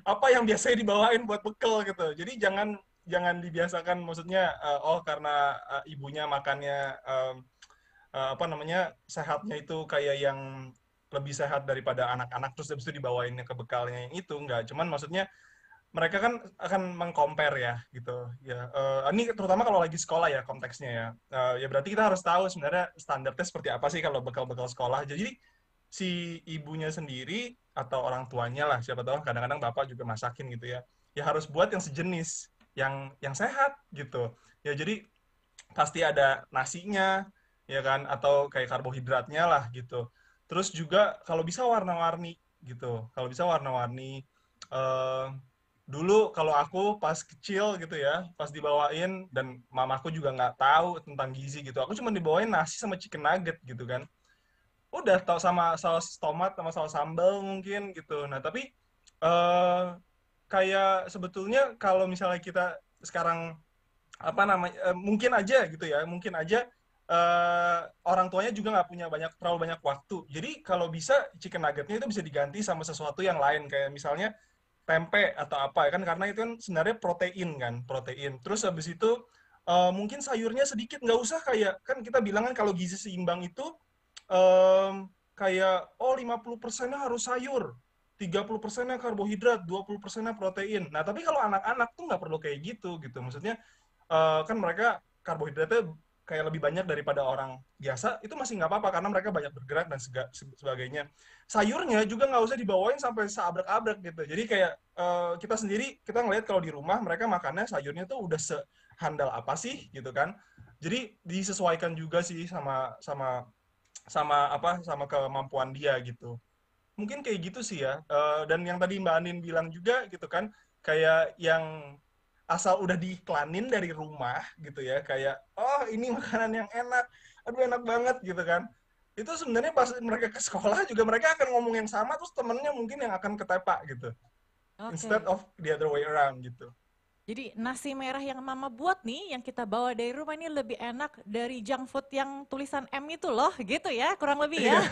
Apa yang biasanya dibawain buat bekal gitu. Jadi jangan jangan dibiasakan maksudnya oh karena ibunya makannya apa namanya sehatnya itu kayak yang lebih sehat daripada anak-anak terus habis itu dibawainnya ke bekalnya yang itu enggak. Cuman maksudnya mereka kan akan mengcompare ya gitu ya ini terutama kalau lagi sekolah ya konteksnya ya. Ya berarti kita harus tahu sebenarnya standarnya seperti apa sih kalau bekal-bekal sekolah. Jadi si ibunya sendiri atau orang tuanya lah siapa tahu kadang-kadang bapak juga masakin gitu ya harus buat yang sejenis yang sehat gitu ya. Jadi pasti ada nasinya ya kan atau kayak karbohidratnya lah gitu. Terus juga kalau bisa warna-warni gitu, kalau bisa warna-warni. eh Dulu kalau aku pas kecil gitu ya, pas dibawain dan mamaku juga nggak tahu tentang gizi gitu, aku cuma dibawain nasi sama chicken nugget gitu kan. Udah tau sama saus tomat sama saus sambal mungkin gitu. Nah tapi eh kayak sebetulnya kalau misalnya kita sekarang apa namanya mungkin aja gitu ya, mungkin aja orang tuanya juga nggak punya terlalu banyak waktu. Jadi kalau bisa chicken nuggetnya itu bisa diganti sama sesuatu yang lain kayak misalnya tempe atau apa ya kan karena itu kan sebenarnya protein kan protein. Terus habis itu mungkin sayurnya sedikit nggak usah kayak kan kita bilang kan kalau gizi seimbang itu kayak oh 50%-nya harus sayur, 30%-nya karbohidrat, 20%-nya protein. Nah, tapi kalau anak-anak tuh nggak perlu kayak gitu. Maksudnya kan mereka karbohidratnya kayak lebih banyak daripada orang biasa, itu masih nggak apa-apa karena mereka banyak bergerak dan sebagainya. Sayurnya juga nggak usah dibawain sampai seabrek-abrek gitu. Jadi kayak kita sendiri, kita ngelihat kalau di rumah mereka makannya sayurnya tuh udah sehandal apa sih gitu kan. Jadi disesuaikan juga sih sama sama sama apa sama kemampuan dia gitu. Mungkin kayak gitu sih ya. Dan yang tadi Mbak Anin bilang juga gitu kan, kayak yang asal udah diiklanin dari rumah gitu ya, kayak oh ini makanan yang enak, aduh enak banget gitu kan. Itu sebenarnya pas mereka ke sekolah juga mereka akan ngomong yang sama, terus temennya mungkin yang akan ketepak gitu. Instead Oke. of the other way around gitu. Jadi nasi merah yang mama buat nih, yang kita bawa dari rumah ini lebih enak dari junk food yang tulisan M itu loh, gitu ya, kurang lebih ya. Iya,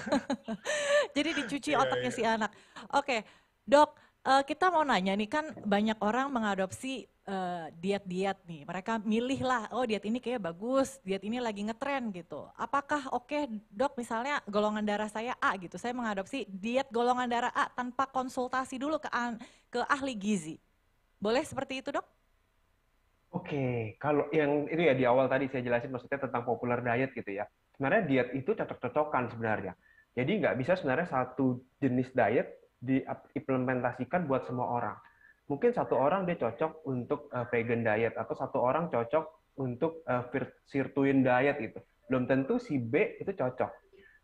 Jadi dicuci iya, otaknya iya. si anak. Oke, dok, kita mau nanya nih kan banyak orang mengadopsi diet-diet nih. Mereka milih lah, oh diet ini kayak bagus, diet ini lagi ngetren gitu. Apakah oke dok misalnya golongan darah saya A gitu, saya mengadopsi diet golongan darah A tanpa konsultasi dulu ke ahli gizi. Boleh seperti itu dok? Oke, kalau yang itu ya di awal tadi saya jelasin maksudnya tentang popular diet gitu ya. Sebenarnya diet itu cocok-cocokan sebenarnya. Jadi nggak bisa sebenarnya satu jenis diet diimplementasikan buat semua orang. Mungkin satu orang dia cocok untuk vegan diet atau satu orang cocok untuk sirtuin diet gitu. Belum tentu si B itu cocok.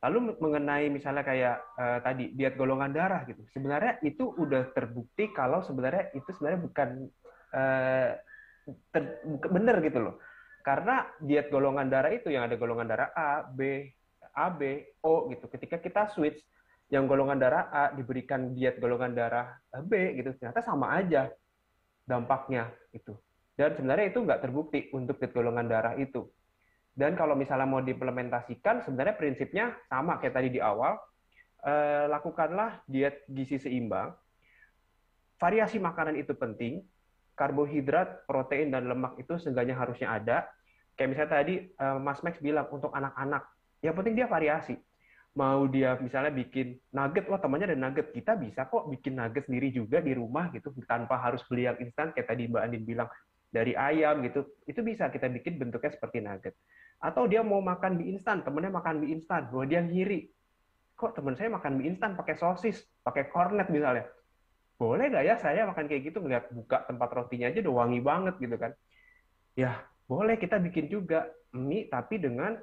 Lalu mengenai misalnya kayak tadi diet golongan darah gitu. Sebenarnya itu udah terbukti kalau sebenarnya itu sebenarnya bukan eh, bener gitu loh. Karena diet golongan darah itu yang ada golongan darah A, B, AB, O gitu. Ketika kita switch yang golongan darah A diberikan diet golongan darah B gitu, ternyata sama aja dampaknya itu. Dan sebenarnya itu nggak terbukti untuk diet golongan darah itu. Dan kalau misalnya mau diimplementasikan, sebenarnya prinsipnya sama kayak tadi di awal, lakukanlah diet gizi seimbang. Variasi makanan itu penting, karbohidrat, protein, dan lemak itu seenggaknya harusnya ada. Kayak misalnya tadi Mas Max bilang untuk anak-anak, yang penting dia variasi. Mau dia misalnya bikin nugget, wah temannya ada nugget, kita bisa kok bikin nugget sendiri juga di rumah gitu, tanpa harus beli yang instan, kayak tadi Mbak Andin bilang, dari ayam gitu, itu bisa kita bikin bentuknya seperti nugget. Atau dia mau makan mie instan, temennya makan mie instan, bahwa dia ngiri, kok teman saya makan mie instan pakai sosis, pakai kornet misalnya. Boleh nggak ya saya makan kayak gitu, ngeliat buka tempat rotinya aja udah wangi banget gitu kan. Ya, boleh kita bikin juga mie tapi dengan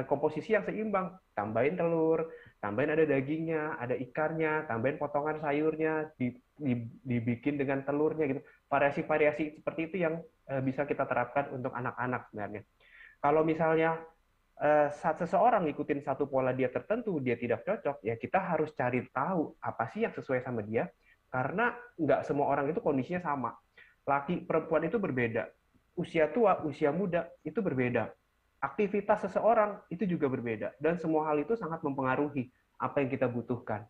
komposisi yang seimbang. Tambahin telur, tambahin ada dagingnya, ada ikannya, tambahin potongan sayurnya, dibikin dengan telurnya gitu. Variasi-variasi seperti itu yang bisa kita terapkan untuk anak-anak sebenarnya. Kalau misalnya saat seseorang ngikutin satu pola diet tertentu, dia tidak cocok, ya kita harus cari tahu apa sih yang sesuai sama dia. Karena nggak semua orang itu kondisinya sama. Laki perempuan itu berbeda. Usia tua, usia muda itu berbeda. Aktivitas seseorang itu juga berbeda. Dan semua hal itu sangat mempengaruhi apa yang kita butuhkan.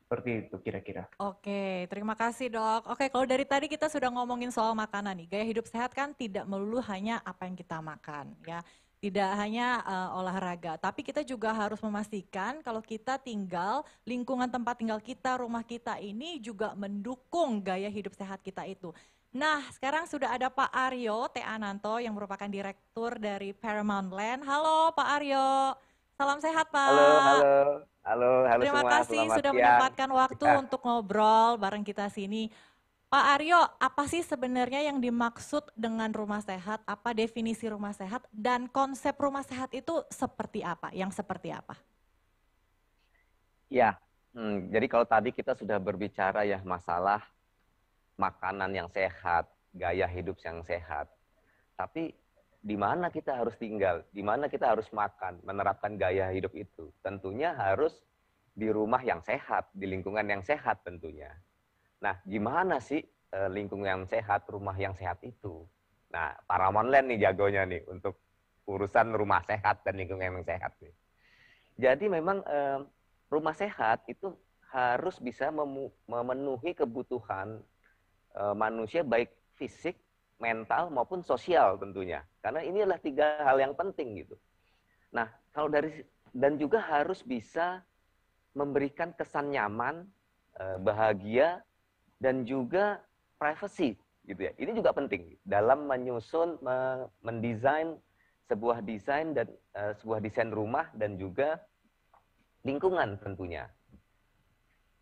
Seperti itu kira-kira. Oke, terima kasih dok. Oke, kalau dari tadi kita sudah ngomongin soal makanan nih. Gaya hidup sehat kan tidak melulu hanya apa yang kita makan ya. Tidak hanya olahraga, tapi kita juga harus memastikan kalau kita tinggal, lingkungan tempat tinggal kita, rumah kita ini juga mendukung gaya hidup sehat kita itu. Nah, sekarang sudah ada Pak Aryo T. Ananto yang merupakan direktur dari Paramount Land. Halo Pak Aryo, salam sehat Pak. Halo Terima semua, kasih selamat sudah siang. menyempatkan waktu Ya. untuk ngobrol bareng kita sini. Pak Aryo, apa sih sebenarnya yang dimaksud dengan rumah sehat? Apa definisi rumah sehat? Dan konsep rumah sehat itu seperti apa? Yang seperti apa? Ya, jadi kalau tadi kita sudah berbicara ya masalah makanan yang sehat, gaya hidup yang sehat. Tapi di mana kita harus tinggal, di mana kita harus makan, menerapkan gaya hidup itu. Tentunya harus di rumah yang sehat, di lingkungan yang sehat tentunya. Nah, gimana sih lingkungan yang sehat, rumah yang sehat itu? Nah, Paramount Land nih jagonya nih untuk urusan rumah sehat dan lingkungan yang sehat nih. Jadi memang rumah sehat itu harus bisa memenuhi kebutuhan manusia baik fisik, mental maupun sosial tentunya. Karena ini adalah 3 hal yang penting gitu. Nah, kalau dan juga harus bisa memberikan kesan nyaman, bahagia, dan juga privacy gitu ya. Ini juga penting dalam menyusun, mendesain sebuah desain dan sebuah desain rumah dan juga lingkungan tentunya.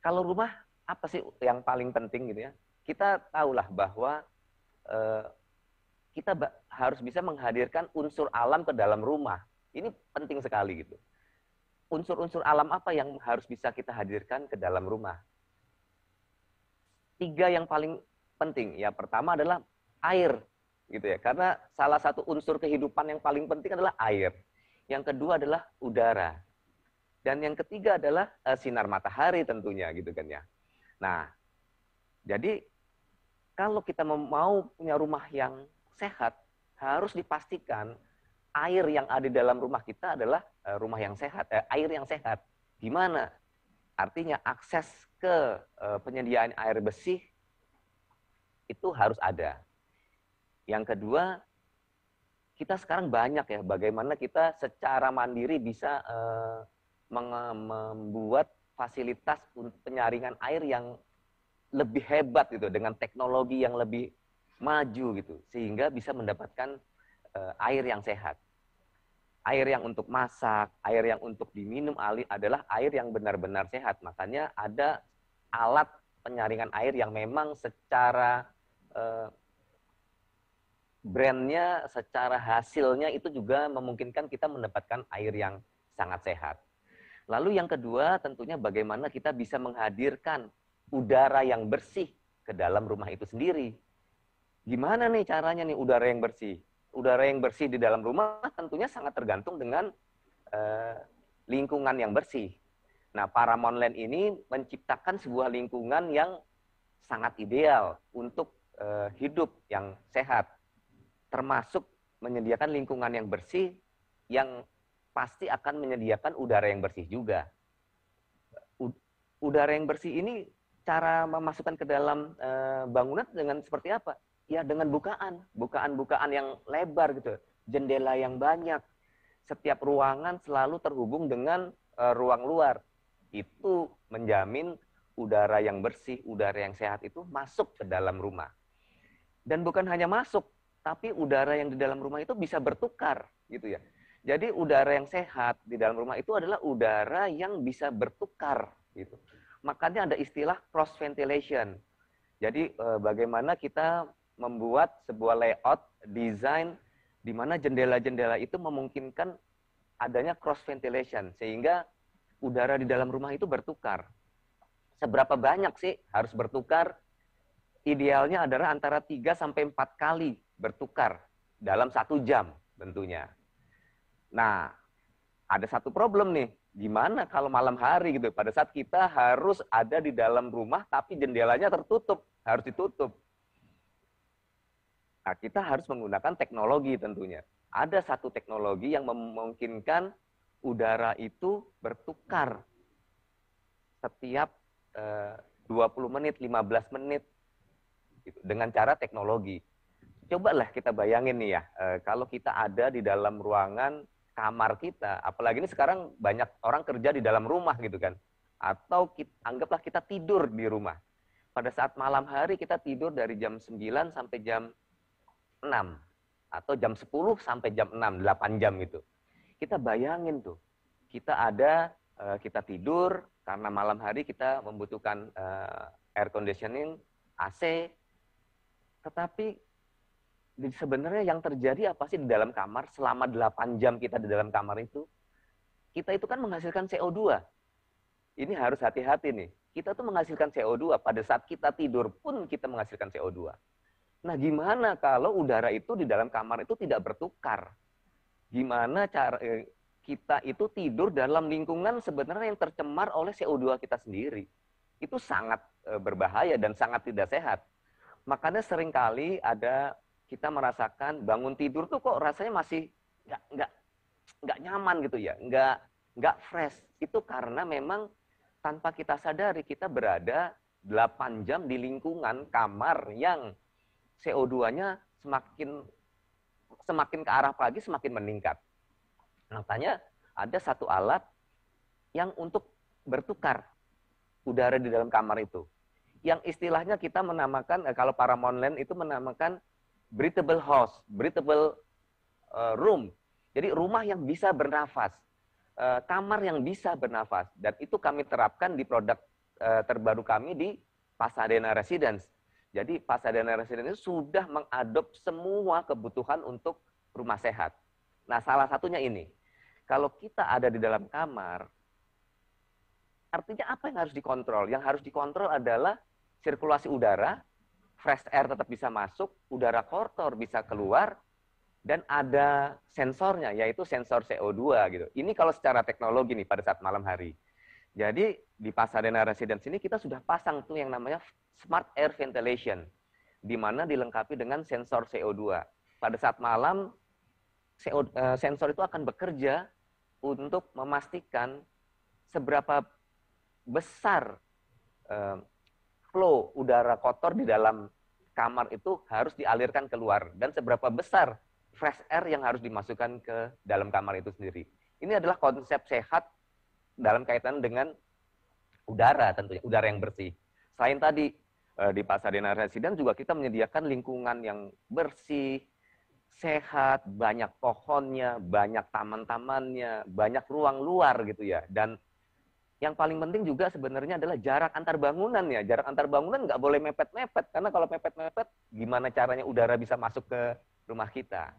Kalau rumah apa sih yang paling penting gitu ya? Kita tahulah bahwa kita harus bisa menghadirkan unsur alam ke dalam rumah. Ini penting sekali gitu. Unsur-unsur alam apa yang harus bisa kita hadirkan ke dalam rumah? 3 yang paling penting. Ya, pertama adalah air, gitu ya. Karena salah satu unsur kehidupan yang paling penting adalah air. Yang kedua adalah udara. Dan yang ketiga adalah sinar matahari tentunya, gitu kan ya. Nah, jadi kalau kita mau punya rumah yang sehat, harus dipastikan air yang ada di dalam rumah kita adalah rumah yang sehat, air yang sehat. Gimana? Artinya akses ke penyediaan air bersih itu harus ada. Yang kedua, kita sekarang banyak ya bagaimana kita secara mandiri bisa membuat fasilitas penyaringan air yang lebih hebat gitu dengan teknologi yang lebih maju gitu sehingga bisa mendapatkan air yang sehat. Air yang untuk masak, air yang untuk diminum adalah air yang benar-benar sehat. Makanya ada alat penyaringan air yang memang secara brandnya, secara hasilnya itu juga memungkinkan kita mendapatkan air yang sangat sehat. Lalu yang kedua tentunya bagaimana kita bisa menghadirkan udara yang bersih ke dalam rumah itu sendiri. Gimana nih caranya nih udara yang bersih? udara yang bersih di dalam rumah tentunya sangat tergantung dengan lingkungan yang bersih. Nah, Paramount Land ini menciptakan sebuah lingkungan yang sangat ideal untuk hidup yang sehat, termasuk menyediakan lingkungan yang bersih yang pasti akan menyediakan udara yang bersih juga. Udara yang bersih ini cara memasukkan ke dalam bangunan dengan seperti apa? Ya dengan bukaan yang lebar gitu, jendela yang banyak. Setiap ruangan selalu terhubung dengan ruang luar. Itu menjamin udara yang bersih, udara yang sehat itu masuk ke dalam rumah. Dan bukan hanya masuk, tapi udara yang di dalam rumah itu bisa bertukar, gitu ya. Jadi udara yang sehat di dalam rumah itu adalah udara yang bisa bertukar, gitu. Makanya ada istilah cross ventilation. Jadi bagaimana kita membuat sebuah layout, desain, di mana jendela-jendela itu memungkinkan adanya cross ventilation, sehingga udara di dalam rumah itu bertukar. Seberapa banyak sih harus bertukar? Idealnya adalah antara 3-4 kali bertukar dalam 1 jam tentunya. Nah, ada satu problem nih. Gimana kalau malam hari gitu? Pada saat kita harus ada di dalam rumah tapi jendelanya tertutup, harus ditutup. Nah, kita harus menggunakan teknologi tentunya. Ada satu teknologi yang memungkinkan udara itu bertukar setiap 20 menit, 15 menit gitu, dengan cara teknologi. Cobalah kita bayangin nih ya, kalau kita ada di dalam ruangan kamar kita, apalagi ini sekarang banyak orang kerja di dalam rumah gitu kan, atau anggaplah kita tidur di rumah. Pada saat malam hari kita tidur dari jam 9 sampai jam 6 atau jam 10 sampai jam 6, 8 jam itu. Kita bayangin tuh, kita tidur karena malam hari kita membutuhkan air conditioning, AC, tetapi sebenarnya yang terjadi apa sih di dalam kamar selama 8 jam kita di dalam kamar itu? Kita itu kan menghasilkan CO2. Ini harus hati-hati nih. Kita tuh menghasilkan CO2, pada saat kita tidur pun kita menghasilkan CO2. Nah, gimana kalau udara itu di dalam kamar itu tidak bertukar? Gimana cara kita itu tidur dalam lingkungan sebenarnya yang tercemar oleh CO2 kita sendiri? Itu sangat berbahaya dan sangat tidak sehat. Makanya seringkali kita merasakan bangun tidur tuh kok rasanya masih nggak nyaman gitu ya, nggak fresh. Itu karena memang tanpa kita sadari kita berada 8 jam di lingkungan kamar yang CO2-nya semakin ke arah pagi semakin meningkat. Makanya ada satu alat yang untuk bertukar udara di dalam kamar itu. Yang istilahnya kita menamakan, kalau Paramount Land itu menamakan breathable house, breathable room. Jadi rumah yang bisa bernafas, kamar yang bisa bernafas. Dan itu kami terapkan di produk terbaru kami di Pasadena Residence. Jadi Pasadena Residence itu sudah mengadop semua kebutuhan untuk rumah sehat. Nah, salah satunya ini. Kalau kita ada di dalam kamar, artinya apa yang harus dikontrol? Yang harus dikontrol adalah sirkulasi udara, fresh air tetap bisa masuk, udara kotor bisa keluar, dan ada sensornya, yaitu sensor CO2 gitu. Ini kalau secara teknologi nih pada saat malam hari. Jadi di Pasadena Residence ini kita sudah pasang tuh yang namanya Smart Air Ventilation, di mana dilengkapi dengan sensor CO2. Pada saat malam, sensor itu akan bekerja untuk memastikan seberapa besar flow udara kotor di dalam kamar itu harus dialirkan keluar, dan seberapa besar fresh air yang harus dimasukkan ke dalam kamar itu sendiri. Ini adalah konsep sehat dalam kaitan dengan udara tentunya, udara yang bersih. Selain tadi, di Pasadena Residence juga kita menyediakan lingkungan yang bersih, sehat, banyak pohonnya, banyak taman-tamannya, banyak ruang luar gitu ya. Dan yang paling penting juga sebenarnya adalah jarak antar bangunan ya. Jarak antar bangunan nggak boleh mepet-mepet, karena kalau mepet-mepet, gimana caranya udara bisa masuk ke rumah kita.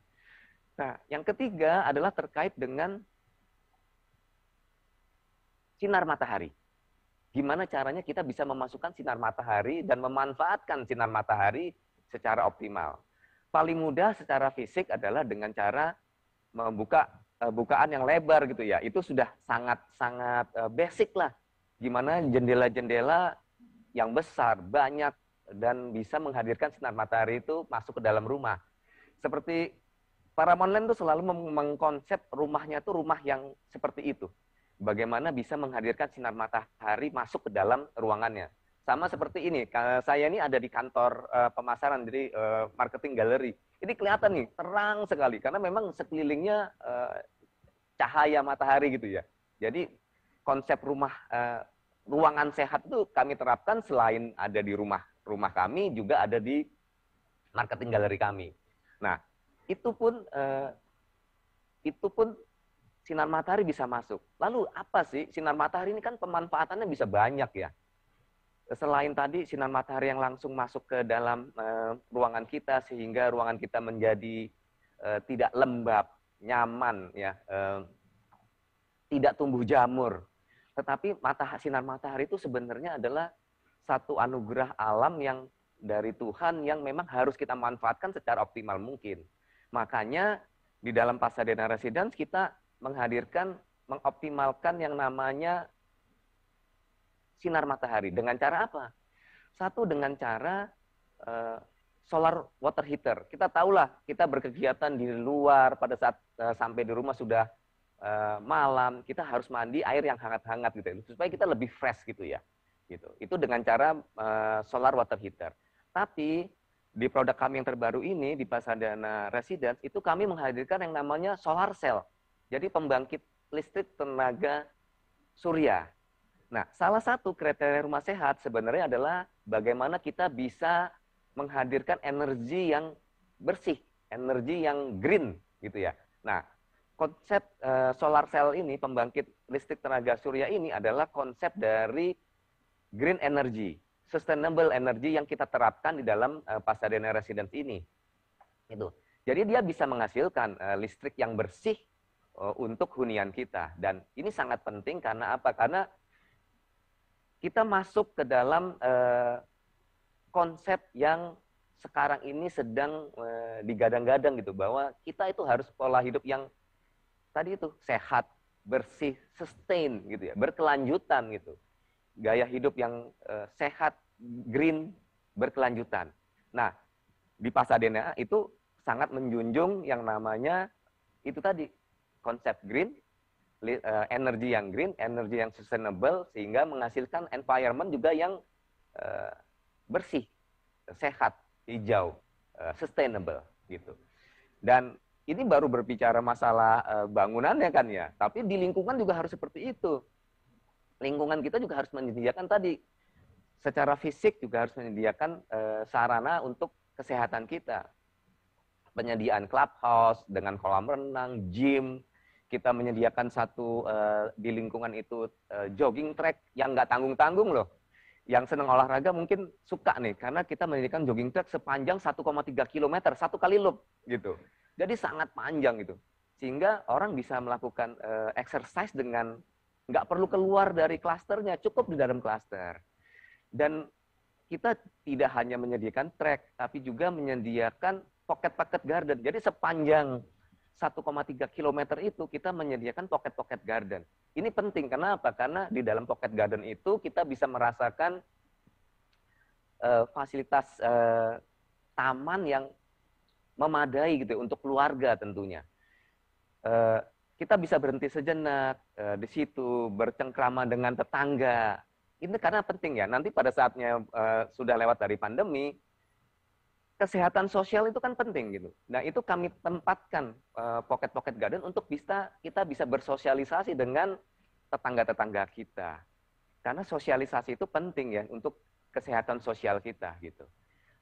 Nah, yang ketiga adalah terkait dengan sinar matahari. Gimana caranya kita bisa memasukkan sinar matahari dan memanfaatkan sinar matahari secara optimal. paling mudah secara fisik adalah dengan cara membuka bukaan yang lebar gitu ya. Itu sudah sangat basic lah. Gimana jendela-jendela yang besar, banyak, dan bisa menghadirkan sinar matahari itu masuk ke dalam rumah. Seperti para online itu selalu mengkonsep rumahnya itu rumah yang seperti itu. Bagaimana bisa menghadirkan sinar matahari masuk ke dalam ruangannya. Sama seperti ini, saya ini ada di kantor pemasaran, jadi marketing galeri. Ini kelihatan nih, terang sekali, karena memang sekelilingnya cahaya matahari gitu ya. Jadi konsep ruangan sehat itu kami terapkan selain ada di rumah kami, juga ada di marketing galeri kami. Nah, itu pun sinar matahari bisa masuk. Lalu apa sih sinar matahari ini? Kan pemanfaatannya bisa banyak ya. Selain tadi sinar matahari yang langsung masuk ke dalam ruangan kita sehingga ruangan kita menjadi tidak lembab, nyaman ya, tidak tumbuh jamur. Tetapi sinar matahari itu sebenarnya adalah satu anugerah alam yang dari Tuhan yang memang harus kita manfaatkan secara optimal mungkin. Makanya di dalam Pasadena Residence kita mengoptimalkan yang namanya sinar matahari. Dengan cara apa? Satu, dengan cara solar water heater. Kita tahulah, kita berkegiatan di luar pada saat sampai di rumah sudah malam, kita harus mandi air yang hangat-hangat gitu, supaya kita lebih fresh gitu ya. Gitu. Itu dengan cara solar water heater. Tapi di produk kami yang terbaru ini di Pasadena Residence itu kami menghadirkan yang namanya solar cell. Jadi pembangkit listrik tenaga surya. Nah, salah satu kriteria rumah sehat sebenarnya adalah bagaimana kita bisa menghadirkan energi yang bersih, energi yang green gitu ya. Nah, konsep solar cell ini, pembangkit listrik tenaga surya ini adalah konsep dari green energy, sustainable energy yang kita terapkan di dalam Pasadena Residence ini. Itu. Jadi dia bisa menghasilkan listrik yang bersih untuk hunian kita. Dan ini sangat penting karena apa? Karena kita masuk ke dalam konsep yang sekarang ini sedang digadang-gadang gitu, bahwa kita itu harus pola hidup yang tadi itu sehat, bersih, sustain gitu ya, berkelanjutan gitu. Gaya hidup yang sehat, green, berkelanjutan. Nah, di Pasadena itu sangat menjunjung yang namanya itu tadi, konsep green, energi yang green, energi yang sustainable, sehingga menghasilkan environment juga yang bersih, sehat, hijau, sustainable gitu. Dan ini baru berbicara masalah bangunannya kan ya, tapi di lingkungan juga harus seperti itu. Lingkungan kita juga harus menyediakan tadi, secara fisik juga harus menyediakan sarana untuk kesehatan kita. Penyediaan clubhouse dengan kolam renang, gym, kita menyediakan satu di lingkungan itu jogging track yang nggak tanggung-tanggung loh. Yang senang olahraga mungkin suka nih, karena kita menyediakan jogging track sepanjang 1,3 km, satu kali loop gitu. Jadi sangat panjang gitu. Sehingga orang bisa melakukan exercise dengan nggak perlu keluar dari klasternya, cukup di dalam klaster. Dan kita tidak hanya menyediakan track, tapi juga menyediakan pocket-pocket garden. Jadi sepanjang 1,3 km itu kita menyediakan pocket-pocket garden. Ini penting, kenapa? Karena di dalam pocket garden itu kita bisa merasakan fasilitas taman yang memadai gitu untuk keluarga tentunya. Kita bisa berhenti sejenak di situ, bercengkrama dengan tetangga. Ini karena penting ya, nanti pada saatnya sudah lewat dari pandemi, kesehatan sosial itu kan penting gitu. Nah, itu kami tempatkan pocket-pocket garden untuk kita bisa bersosialisasi dengan tetangga-tetangga kita. Karena sosialisasi itu penting ya untuk kesehatan sosial kita gitu.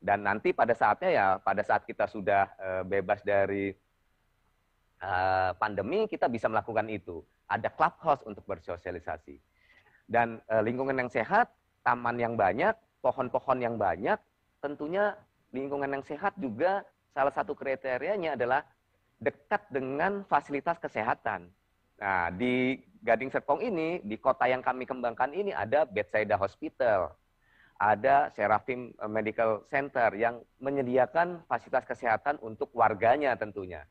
Dan nanti pada saatnya ya, pada saat kita sudah bebas dari pandemi, kita bisa melakukan itu. Ada clubhouse untuk bersosialisasi. Dan lingkungan yang sehat, taman yang banyak, pohon-pohon yang banyak, tentunya lingkungan yang sehat juga salah satu kriterianya adalah dekat dengan fasilitas kesehatan. Nah, di Gading Serpong ini, di kota yang kami kembangkan ini ada Bethsaida Hospital, ada Seraphim Medical Center yang menyediakan fasilitas kesehatan untuk warganya tentunya.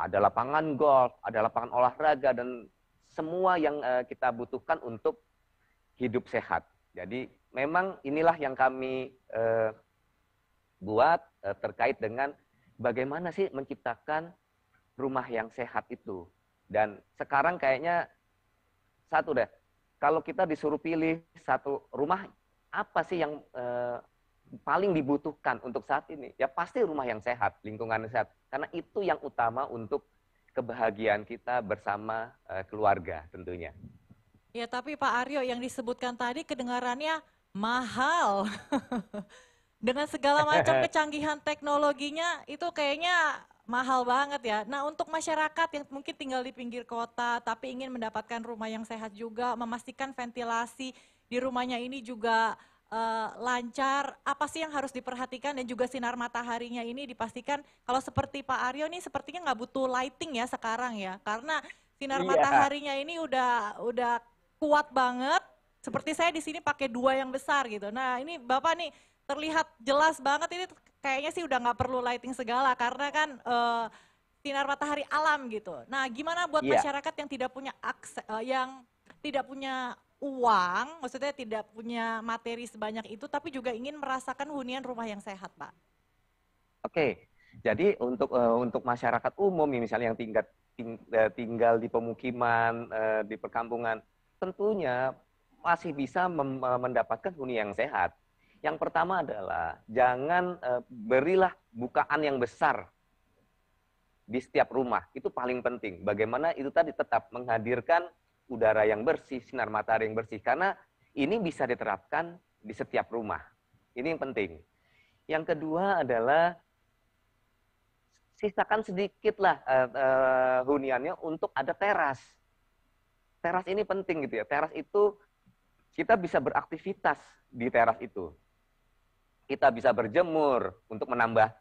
Ada lapangan golf, ada lapangan olahraga, dan semua yang kita butuhkan untuk hidup sehat. Jadi memang inilah yang kami buat terkait dengan bagaimana sih menciptakan rumah yang sehat itu. Dan sekarang kayaknya satu deh, kalau kita disuruh pilih satu rumah, apa sih yang paling dibutuhkan untuk saat ini? Ya pasti rumah yang sehat, lingkungan yang sehat. Karena itu yang utama untuk kebahagiaan kita bersama keluarga tentunya. Ya, tapi Pak Aryo yang disebutkan tadi kedengarannya mahal. Dengan segala macam kecanggihan teknologinya itu kayaknya mahal banget ya. Nah, untuk masyarakat yang mungkin tinggal di pinggir kota tapi ingin mendapatkan rumah yang sehat juga, memastikan ventilasi di rumahnya ini juga lancar, apa sih yang harus diperhatikan, dan juga sinar mataharinya ini dipastikan. Kalau seperti Pak Aryo nih sepertinya nggak butuh lighting ya sekarang ya, karena sinar mataharinya ini udah kuat banget. Seperti saya di sini pakai 2 yang besar gitu. Nah, ini Bapak nih terlihat jelas banget, ini kayaknya sih udah nggak perlu lighting segala karena kan sinar matahari alam gitu. Nah, gimana buat masyarakat yang tidak punya akses, yang tidak punya uang, maksudnya tidak punya materi sebanyak itu, tapi juga ingin merasakan hunian rumah yang sehat, Pak? Oke, jadi untuk masyarakat umum, misalnya yang tinggal di pemukiman, di perkampungan, tentunya masih bisa mendapatkan hunian yang sehat. Yang pertama adalah jangan berilah bukaan yang besar di setiap rumah. Itu paling penting. Bagaimana itu tadi tetap menghadirkan udara yang bersih, sinar matahari yang bersih. Karena ini bisa diterapkan di setiap rumah. Ini yang penting. Yang kedua adalah sisakan sedikitlah huniannya untuk ada teras. Teras ini penting gitu ya. Teras itu kita bisa beraktivitas di teras itu. Kita bisa berjemur untuk menambah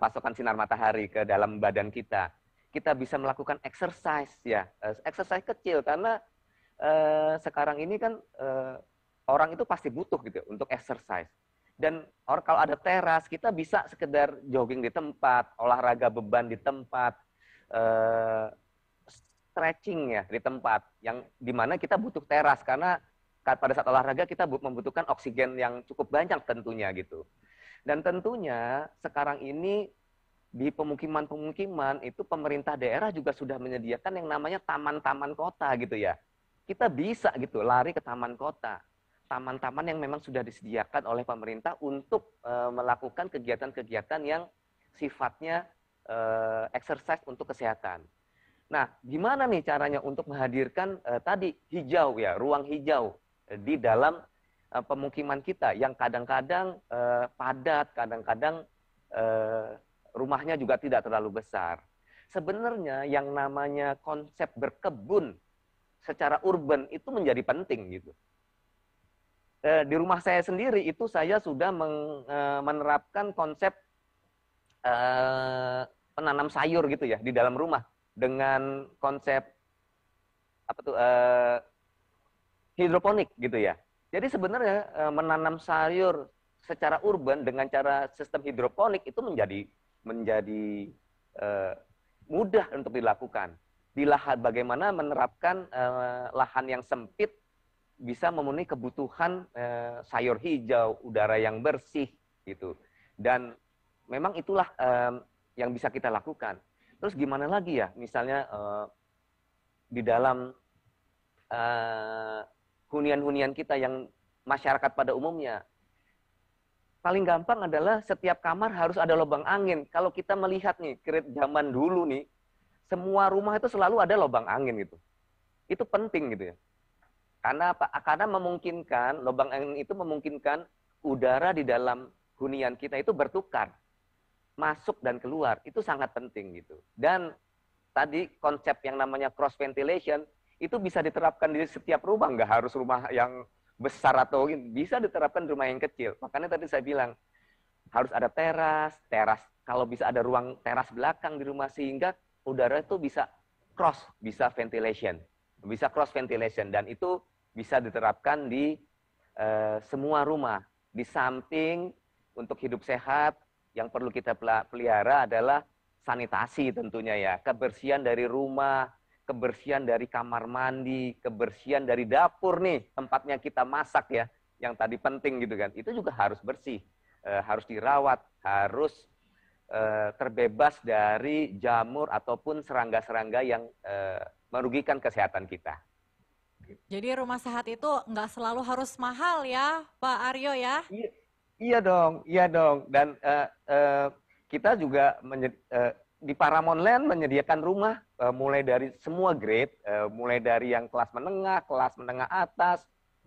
pasokan sinar matahari ke dalam badan kita. Kita bisa melakukan exercise ya, exercise kecil karena sekarang ini kan orang itu pasti butuh gitu untuk exercise. Dan kalau ada teras, kita bisa sekedar jogging di tempat, olahraga beban di tempat, stretching ya di tempat, yang dimana kita butuh teras karena pada saat olahraga kita membutuhkan oksigen yang cukup banyak tentunya gitu. Dan tentunya sekarang ini di pemukiman-pemukiman itu pemerintah daerah juga sudah menyediakan yang namanya taman-taman kota gitu ya. Kita bisa gitu lari ke taman kota. Taman-taman yang memang sudah disediakan oleh pemerintah untuk melakukan kegiatan-kegiatan yang sifatnya exercise untuk kesehatan. Nah, gimana nih caranya untuk menghadirkan tadi hijau ya, ruang hijau di dalam pemukiman kita yang kadang-kadang padat, kadang-kadang rumahnya juga tidak terlalu besar. Sebenarnya yang namanya konsep berkebun secara urban itu menjadi penting gitu. Di rumah saya sendiri itu saya sudah menerapkan konsep penanam sayur gitu ya di dalam rumah dengan konsep apa tuh hidroponik gitu ya. Jadi sebenarnya menanam sayur secara urban dengan cara sistem hidroponik itu menjadi mudah untuk dilakukan. Di lahan bagaimana menerapkan lahan yang sempit bisa memenuhi kebutuhan sayur hijau, udara yang bersih gitu. Dan memang itulah yang bisa kita lakukan. Terus gimana lagi ya? Misalnya di dalam hunian-hunian kita yang masyarakat pada umumnya, paling gampang adalah setiap kamar harus ada lubang angin. Kalau kita melihat nih, zaman dulu nih, semua rumah itu selalu ada lubang angin gitu. Itu penting gitu ya. Karena apa? Karena memungkinkan, lubang angin itu memungkinkan udara di dalam hunian kita itu bertukar. Masuk dan keluar. Itu sangat penting gitu. Dan tadi konsep yang namanya cross ventilation, itu bisa diterapkan di setiap rumah. Nggak harus rumah yang besar atau bisa diterapkan di rumah yang kecil. Makanya tadi saya bilang harus ada teras kalau bisa ada ruang teras belakang di rumah sehingga udara itu bisa cross ventilation dan itu bisa diterapkan di semua rumah. Di samping untuk hidup sehat, yang perlu kita pelihara adalah sanitasi tentunya ya. Kebersihan dari rumah, kebersihan dari kamar mandi, kebersihan dari dapur nih, tempatnya kita masak ya, yang tadi penting gitu kan. Itu juga harus bersih, harus dirawat, harus terbebas dari jamur ataupun serangga-serangga yang merugikan kesehatan kita. Jadi rumah sehat itu nggak selalu harus mahal ya, Pak Aryo ya? Iya dong. Dan kita juga di Paramount Land menyediakan rumah mulai dari semua grade, mulai dari yang kelas menengah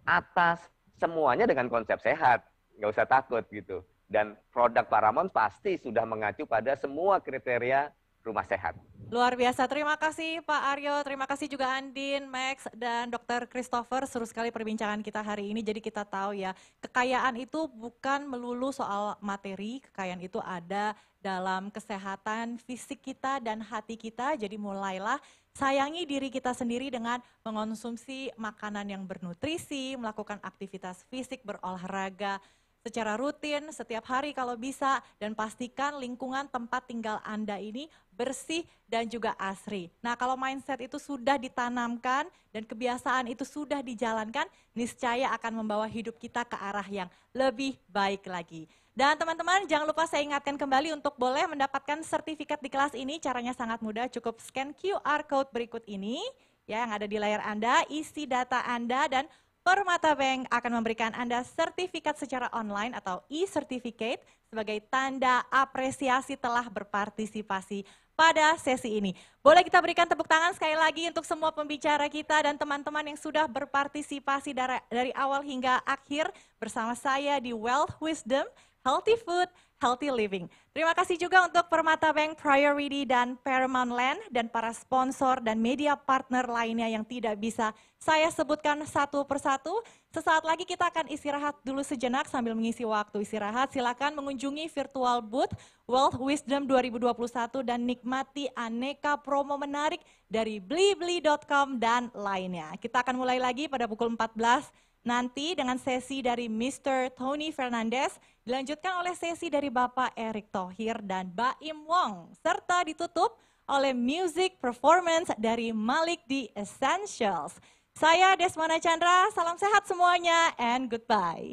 atas, semuanya dengan konsep sehat, nggak usah takut gitu. Dan produk Paramount pasti sudah mengacu pada semua kriteria rumah sehat. Luar biasa, terima kasih Pak Aryo, terima kasih juga Andin, Max, dan Dr. Christopher. Seru sekali perbincangan kita hari ini, jadi kita tahu ya, kekayaan itu bukan melulu soal materi, kekayaan itu ada dalam kesehatan fisik kita dan hati kita, jadi mulailah sayangi diri kita sendiri dengan mengonsumsi makanan yang bernutrisi, melakukan aktivitas fisik, berolahraga secara rutin setiap hari kalau bisa, dan pastikan lingkungan tempat tinggal Anda ini bersih dan juga asri. Nah, kalau mindset itu sudah ditanamkan dan kebiasaan itu sudah dijalankan, niscaya akan membawa hidup kita ke arah yang lebih baik lagi. Dan teman-teman, jangan lupa saya ingatkan kembali untuk boleh mendapatkan sertifikat di kelas ini. Caranya sangat mudah, cukup scan QR code berikut ini ya, yang ada di layar Anda, isi data Anda, dan Permata Bank akan memberikan Anda sertifikat secara online atau e-certificate sebagai tanda apresiasi telah berpartisipasi pada sesi ini. Boleh kita berikan tepuk tangan sekali lagi untuk semua pembicara kita dan teman-teman yang sudah berpartisipasi dari awal hingga akhir bersama saya di Wealth Wisdom, Healthy Food, Healthy Living. Terima kasih juga untuk Permata Bank, Priority, dan Paramount Land, dan para sponsor dan media partner lainnya yang tidak bisa saya sebutkan satu persatu. Sesaat lagi kita akan istirahat dulu sejenak sambil mengisi waktu istirahat. Silakan mengunjungi virtual booth Wealth Wisdom 2021 dan nikmati aneka promo menarik dari blibli.com dan lainnya. Kita akan mulai lagi pada pukul 14 nanti dengan sesi dari Mr. Tony Fernandez, dilanjutkan oleh sesi dari Bapak Erick Thohir dan Baim Wong, serta ditutup oleh music performance dari Malik The Essentials. Saya Desmona Chandra, salam sehat semuanya and goodbye.